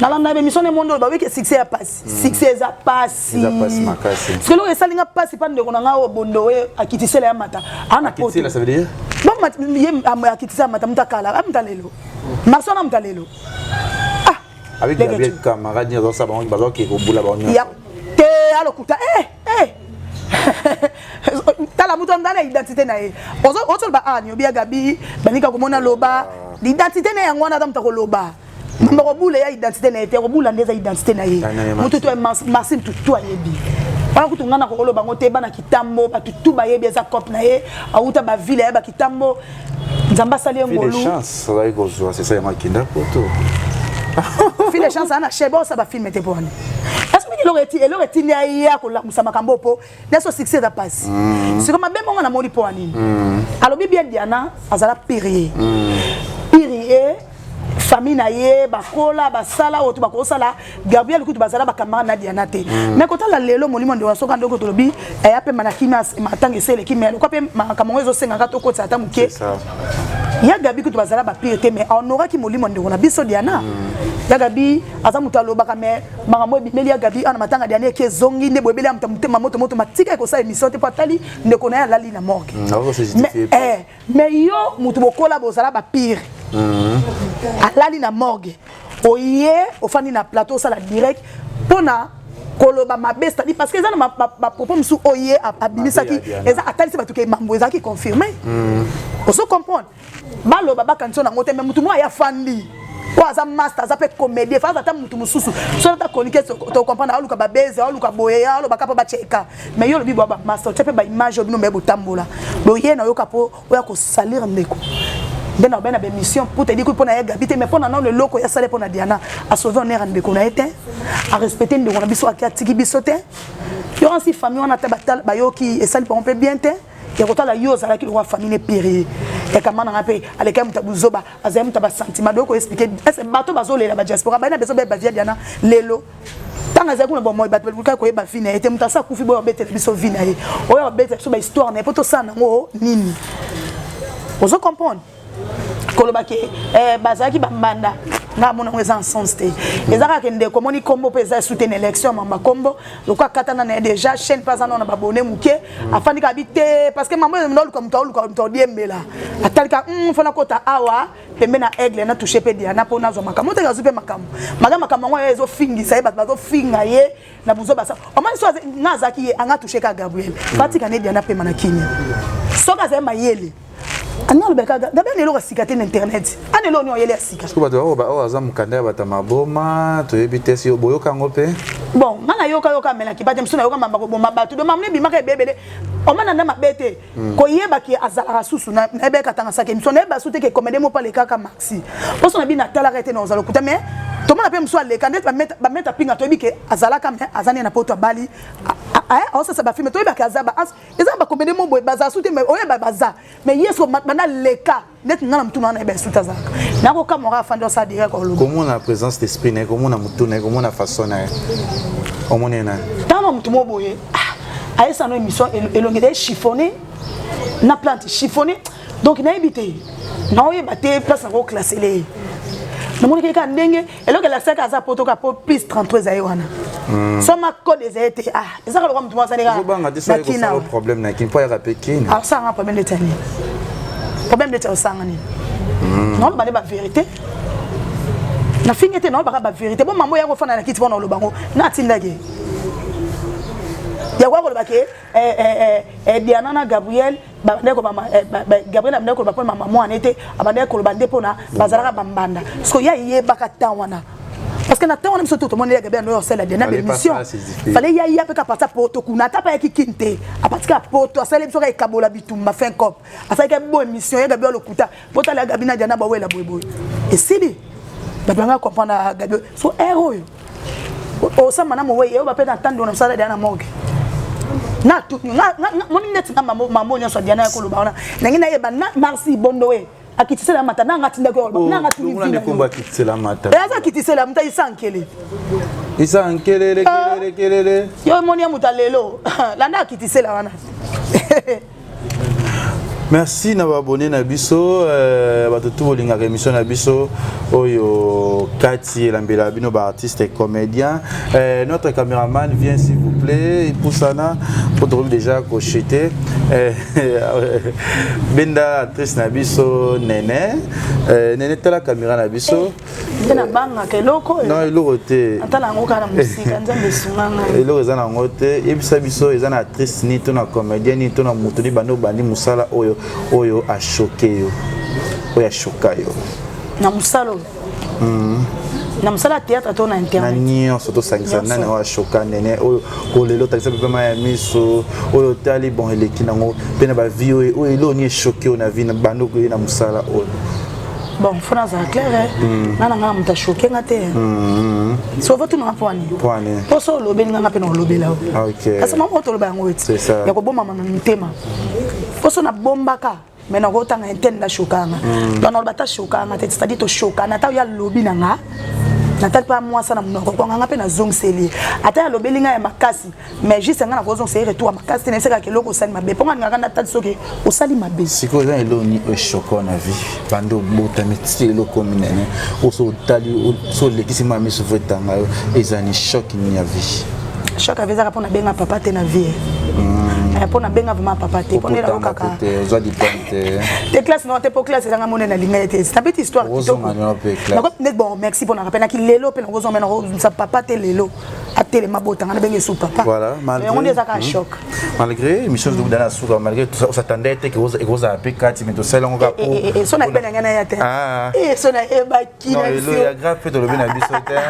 na émission ne monde ba oui que succès a passé succès a passé makasi parce que lo esalinga passé pas ndeko na nga bondo we akitisela ya mata ana poto akitisela ça veut dire bon yem akitisela mata mutakala amtalelo masona mtalelo avec Gabriel camarade ni ça ba bazo ki ko bula ba on ya te alokuta tala muto ndana identité na ye ozo ba ani obi Gabi banika ko mona loba l'identité na yango wana tamta ko loba mbako bula ya identité na ete ko bula ndeza identité na ye mutu to Maxime tout ayebi wana kutungana ko loba ngote bana kitambo ba tout ba yebi za cop na ye auta ba ville ya ba kitambo nzamba sali ngolu fille de chance ça va ko zo c'est ça ya makinda poto fille de chance ana chebo ça ba film te poni elle aurait été là ko la musama kambopo neso succès da passe c'est comme ben monga na moli po ani alobi bien Diana azala pirier famille na ye bakola basala oto bakosala Gabriel kutu bazala bakamara na Diana te mais kota la lelo molimo ndo soka ndoko tolobi ya pe manaki matanga sele ki mais ko pe makamwa ezo senga ka to kota ata muke ya Gabi kutu bazala ba pire te mais on aura ki molimo ndo na biso Diana ya Gabi aza mutalo baka mais makamwa bimeli ya Gabi ana matanga Diana ke zongi ne bobele am mutema moto matika ko sa émission te patali ndeko na ya lali na morgue mais yo mutu bokola bozala ba pire alali na morgue oye ofani na plateau ça la direct pona koloba mabesta di parce que ça ma propos msu oye abimisaki eza atali se batuke mambo eza ki confirmer on se comprendre balo baba kanso na ngote mutu mo ya fandi o aza master aza pe comédie fa ata mutu mususu so ta konike to comprendre aluka babeze aluka boyeya aluka kapa ba cheka mais yo lobi baba master tepe ba image obino me botambola boye na yo kapo oya ko salir ndeko ben on a mission pour te dire que pour na Gabi mais pour na le loko ya salé pour na Diana à sauver honneur en beko na été à respecter de on a biso akati bisote yo en si famille on a tabatal ba yo qui et ça pour on peut bien te et rota la yo za la ki roi famille péri et comment on a pay avec un tabuzoba azem taba sentiment donc expliquer est bateau bazole la ba diaspora ba na beso ba via Diana lelo tanga za kuna bon moi ba ko ba fina était mutasa kufi bo bete biso vina ye o yo bete so ba histoire na poto sana ngo nini vous comprenez kolobaki bazaki bambanda nga mona ngeza en sens te ezaka kende komoni kombo peza soutenir élection mamba kombo lokwa katana na déjà chaîne pas na babone muke afandi ka bité parce que maman no luka mutaulu diembela atalika fona kota awa pembe na aigle na toucher pe dia na pona zo makamo te gazupe makamo makamo ngo ezo fingi sai bazo finga ye na buzo basa o mani so ngazaki ye anga toucher ka Gabriel fatika ne dia na pe manakinya soka za mayele ana lobeka Gabriel lelo kasikate na internet ana lelo ni oyele asika parce que bato aza mukanda bata maboma to ebitesi oboyoka ngope bon mana yoka mela ki bate msuna yoka mamba ko bomba bato do mamne bi maka ebebele o mana na mabete ko yeba ki azala susu na ebeka tanga sake msona eba sute ke komede mo pale kaka maxi poso na bi na tala rete na ozalo kuta mais to mana pe mswa le kandet ba meta pinga to ebike azala ka azani na poto bali on ça ba filme to ebaka azaba eza ba komede mo boy baza sute mais oyeba baza mais yeso bana leka net ngana mtu na eba suta zaka nako kamora fando sa direct ko logo comment la présence d'esprit ne comment na mutu ne comment na façon na omonena tama mtu mo boye aesa no émission elongede chiffonné na plante chiffonné donc na ebité na oyeba te place na ko classer les na moni ke ka ndenge eloko la saka za poto ka po plus 33 ayoana soma code des été ezaka lokwa mtu mo saneka na kina problème na kin po ya rapekine ça un problème de tani problème de sanga ni non ba ba vérité na fingete non ba vérité bon maman ya ko fana na kiti bona lobango na tindage ya kwa ko lobake Diana na Gabriel ba ndeko mama Gabriel na ndeko ba pona maman en été abande ko lobande pona bazalaka bambanda parce que ya yeba ka tawana parce que na tawana mso tout le monde ya Gabriel no sala Diana be mission fallait ya pe ka parta poto kuna ta pa ya kikinte apatika poto asale biso ka ekabola bitumba fin cop asale ka bo mission ya Gabriel okuta poto la Gabriel na Diana ba wela boy et sidi ba banga comprendre Gabriel so héros o sa mana mo we yo ba pe entendre na sala Diana morgue na tout moni net na maman nyo so Diana ya koloba ona nangi na yeba na merci bondowe akitisela mata na ngati ndako na ngati ni vina ko akitisela mata eza akitisela mta isankele kelele yo moni ya mutalelo landa akitisela wana merci na abonné na biso bato tout bolinga émission na biso oyo Kati lambela bino ba artiste et comédien notre caméraman vient s'il vous plaît poussana pour trouver déjà cocheté benda actrice na biso Néné tala caméra na biso na banga keloko non eloko te atala ngoka na musika nzambe sunganga eloko za na ngote ebisa biso eza na actrice ni to na comédien ni to na mutu ni bando bandi musala oyo a choqué yo oyo a choqué yo na musalo na musala théâtre to na internet na nyonso to sangisa nani oyo a choqué Néné oyo lelo takisa pe ma ya miso oyo tali bon eleki nango pe na ba vie oyo elo ni choqué na vie na bando ko na musala oyo bon fona za clair nana nga muta choqué ngate so votu na poani poso lobeli nga pe na lobela OK asa mama to loba ngo c'est ça ya ko bomba mama ntema poso na bombaka mais na rota nga interne la chokanga donc na bata chokanga c'est-à-dire to chokanga ta ya lobby na nga natal pas moi ça na monoko ko nga pe na zong seli ata ya lobby linga ya makasi mais juste nga na ko zong seli retour makasi ne seka ke loko sali mabe ponga nga na tal soki o sali mabe siko za elo ni o choko na vie bando bota meti loko minene o so tali so lekisi mami so vetanga ezani choc ni ya vie choc avec ça pour na benga papa te na vie pour na benga vraiment papa te pour na kaka zo di pante tes classes non tes pour classe nga mona na linga ete c'est une petite histoire bon merci pour na rappel na ki lelo pe na gozo mena sa papa te lelo atele mabota nga na benga sou papa voilà malgré on est à choc malgré émission de dans la souka malgré tout ça on s'attendait que vous a appelé Kati mais tout ça on va et son appel nga na ya te et son e ba ki na non il y a grave fait de le bien à bisoter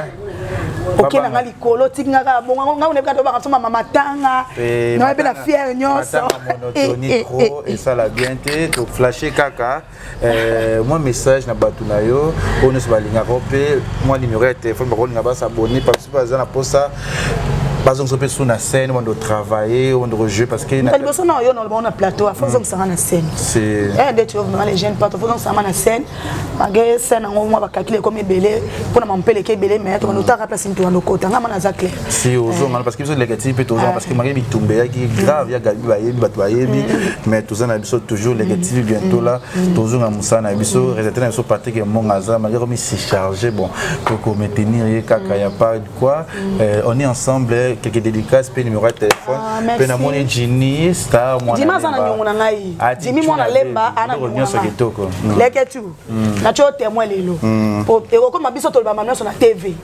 OK na ngali kolo tinga ka bonga nga on est ka to ba soma mama tanga no e na fier nyonso et ça la bien été to flasher kaka moi message na batuna yo on se balinga rope moi numéro de téléphone ba ko nga ba s'abonner parce que bazana posta parce qu'on peut sur la scène on doit travailler on doit jouer parce que on a plateau à fond ça na scène c'est des tu vois les jeunes pas faut ça na scène malgré scène on va calculer comme belé pour m'empeler que belé mais on doit remplacer tout en côté nga mana za clair si ozo parce que les négatifs peut toujours parce que malgré bitumbe qui grave ya gabi bayebi batoyebi mais tout ça na biso toujours négatif bientôt là toujours na musa na biso résultat na biso Patrick et mon azar malgré comme si chargé bon pour maintenir kaka y a pas quoi on est ensemble quelques dédicaces pe numéro de téléphone pe na moni Ginny star moi Dima sana nyongona ngai Dimi mwana lemba ana nyongona kitoko leketu na cho témoin lelo e ko mabiso to ba mamna so na TV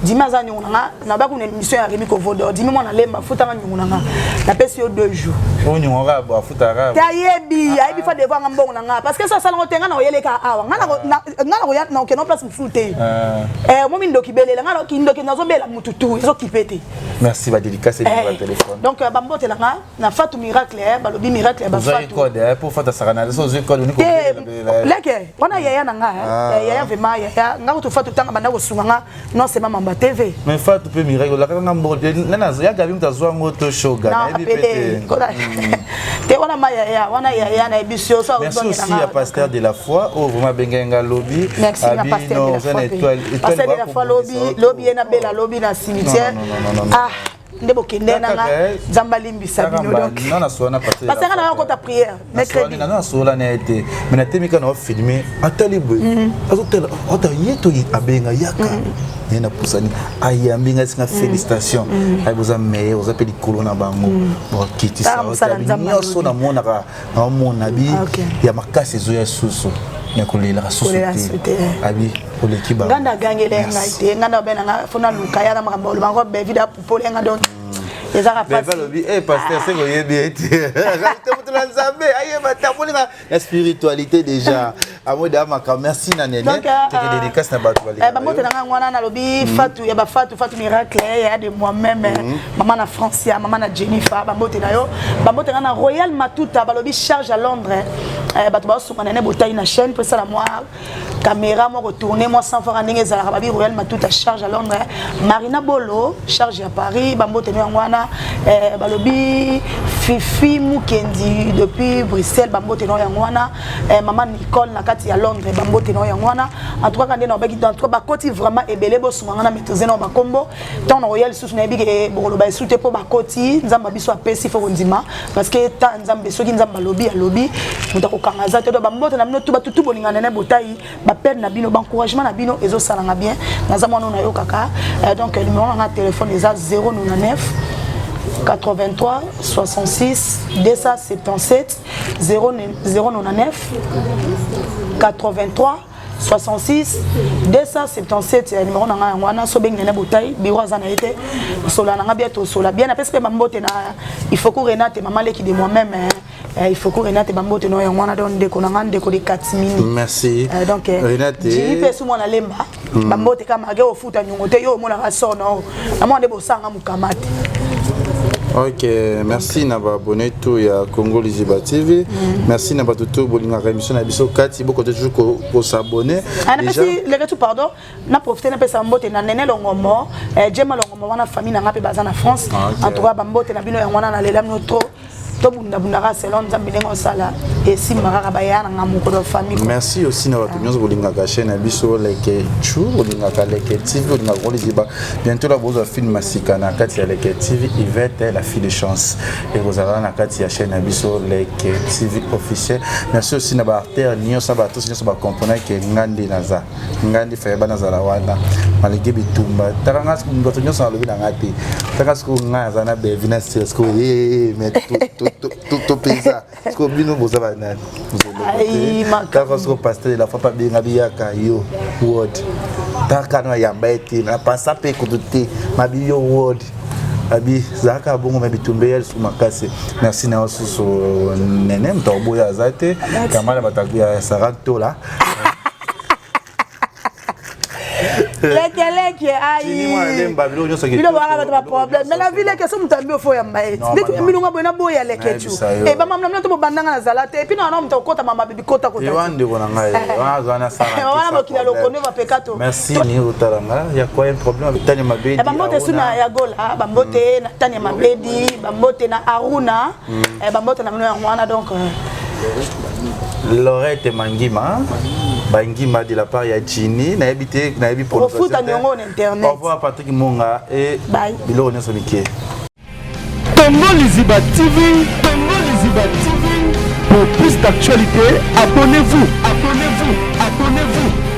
Dima sana nyongona na ba ku na émission ya Remi Kovodo Dimi mwana lemba futa nga nyongona na pesi yo 2 jours o nyongora ba futa ra ta yebi aibi fa devoir nga mbongo nga parce que ça sala ngotenga na oyeleka awa nga ko ya na okeno place mfute momi ndoki belela nga ndoki nazobela mututu ezo kipete. Merci ba dédicace numéro de téléphone. Donc bambote la nga na Fatou miracle balobi miracle ba Fatou. Vous avez code pour Fatou Sarana so zo code ni ko. Leke wana yaya na nga yaya vraiment yaya nga ko to Fatou tanga banda ko sunga nga non c'est maman ba TV. Mais Fatou pe miracle la nga mbode nana ya gabi mtazwa ngoto shoga na bipete. Te wana maya wana yaya na ebisio so merci aussi à pasteur de la foi au vraiment benga lobby. Merci à pasteur de la foi. Pasteur de la foi lobby na bela lobby na cimetière. Ah, ndebo kende na nga zambali mbisa bino donc. Non na so na pasteur. Parce que na ko ta prière mercredi. Na so la na été. Mais na temika na filmer atalibu. Azotel ota yeto abenga yaka. Nena pusani ayambinga singa félicitations. Ay boza meilleur aux appels kolo na bango. Bon kiti ça nyoso na mona ka na mona bi ya makasi zo ya susu. Nyakolela rasosite abi olekiba nganda gangele ngaite nganda bena nga fona luka ya na makambo bango be vida pupole nga donc ezaka pas balobi pasteur c'est goye bien réalité pour la nzambe aye bataboli la spiritualité déjà amo da maka merci na Néné te dédicace na bato bali ba moto nga ngwana na lobi Fatou ya ba Fatou miracle ya de moi-même maman na Francia maman na Jennifer ba moto na yo ba moto na Royal Matuta balobi charge à Londres bato ba so kana ne botai na chaîne pour ça la moi caméra moi retourner moi sans faire ndenge za la babi Royal Matuta charge à Londres Marina Bolo charge à Paris ba moto na ngwana balobi Fifi Mukendi depuis Bruxelles ba moto na ngwana maman Nicole na Kati à Londres bambote no yangwana en tout cas quand on ba en tout cas ba koti vraiment ebele bo sumanga metose no ba kombo tant royal sous na bige bo ba soute po ba koti nzamba biso apesi fo ndima parce que tant nzambe soki nzamba lobby mutako kangaza to bambote na bino tuba tutu bolingana na botai ba perdre na bino ba encouragement na bino ezo salanga bien nazama no na yo kaka donc le numéro na téléphone eza 099 83 66 277 099 83 66 277 numéro na nga wana so bengi na botai biro za na été sola na nga bientôt sola bien parce que bambote na il faut que Renate maman leki de moi-même il faut que Renate bambote no ya wana don ndeko na nga ndeko de 4 minutes merci donc Renate ji pesu mwana lemba bambote kama ge ofuta nyongote yo mona ka sono na mwana de bosanga mukamate. Ok, merci Naba abonné tout ya Congo LIZIBA TV. Merci Naba tout bolinga émission na biso Kati beaucoup toujours ko s'abonner. Déjà le retour pardon, na profiter na pesa mbote na Néné Longomo, Djema Longomo wana famille na ngape baza na France. En tout cas bambote na bino ya wana na lela no trop. To bunda bunda ka selon nzambe ndengo sala et si maraka baya na moko de famille. Merci aussi na watu nyonso bolingaka chaîne biso leke chu bolingaka leke TV bolingaka LIZIBA. Bientôt la bozo film masika na kati ya leke TV Était, la fille de chance et vous allez na kati ya chaîne biso leke TV officiel. Merci aussi na ba artère nyonso ba tous nyonso ba comprendre que ngandi naza ngandi fayeba naza la wana malike bitumba takanga siku ngoto nyonso na lobi na ngati takanga siku ngaza na bevina siku mais tout pesa siku bino boza ba nani Ai takanga siku pasteur la fois pas bien biaka yo word takanga yamba eti na pasa pe kuduti mabiyo word abi zaka bongo mabitumbe yel su makase. Merci na osusu Néné mtobo ya zate kamala batakuya saranto là. Leke aïe. Il va avoir des problèmes. Mais la ville que ça m'tambi au foyer mbaï. Dès que milonga bona boya leke tu. Et ba mamna mna to bandanga na zalate et puis na na mta kota mama bibi kota kota. Yewande bona ngai. Wana zana sara. Wana mokila lokone va pekato. Merci ni utaranga. Ya quoi un problème avec Tanya Mabedi. Bambote suna ya gola, bambote na Tanya Mabedi, bambote na Aruna, bambote na mwana donc Lorette Mangima. Bangima de la part ya Chini na habité na habi pour au foot en internet. Au revoir Patrick Monga et Bilo Nyonso Miké. CONGO LIZIBA TV, CONGO LIZIBA TV. Pour plus d'actualités, abonnez-vous, abonnez-vous, abonnez-vous.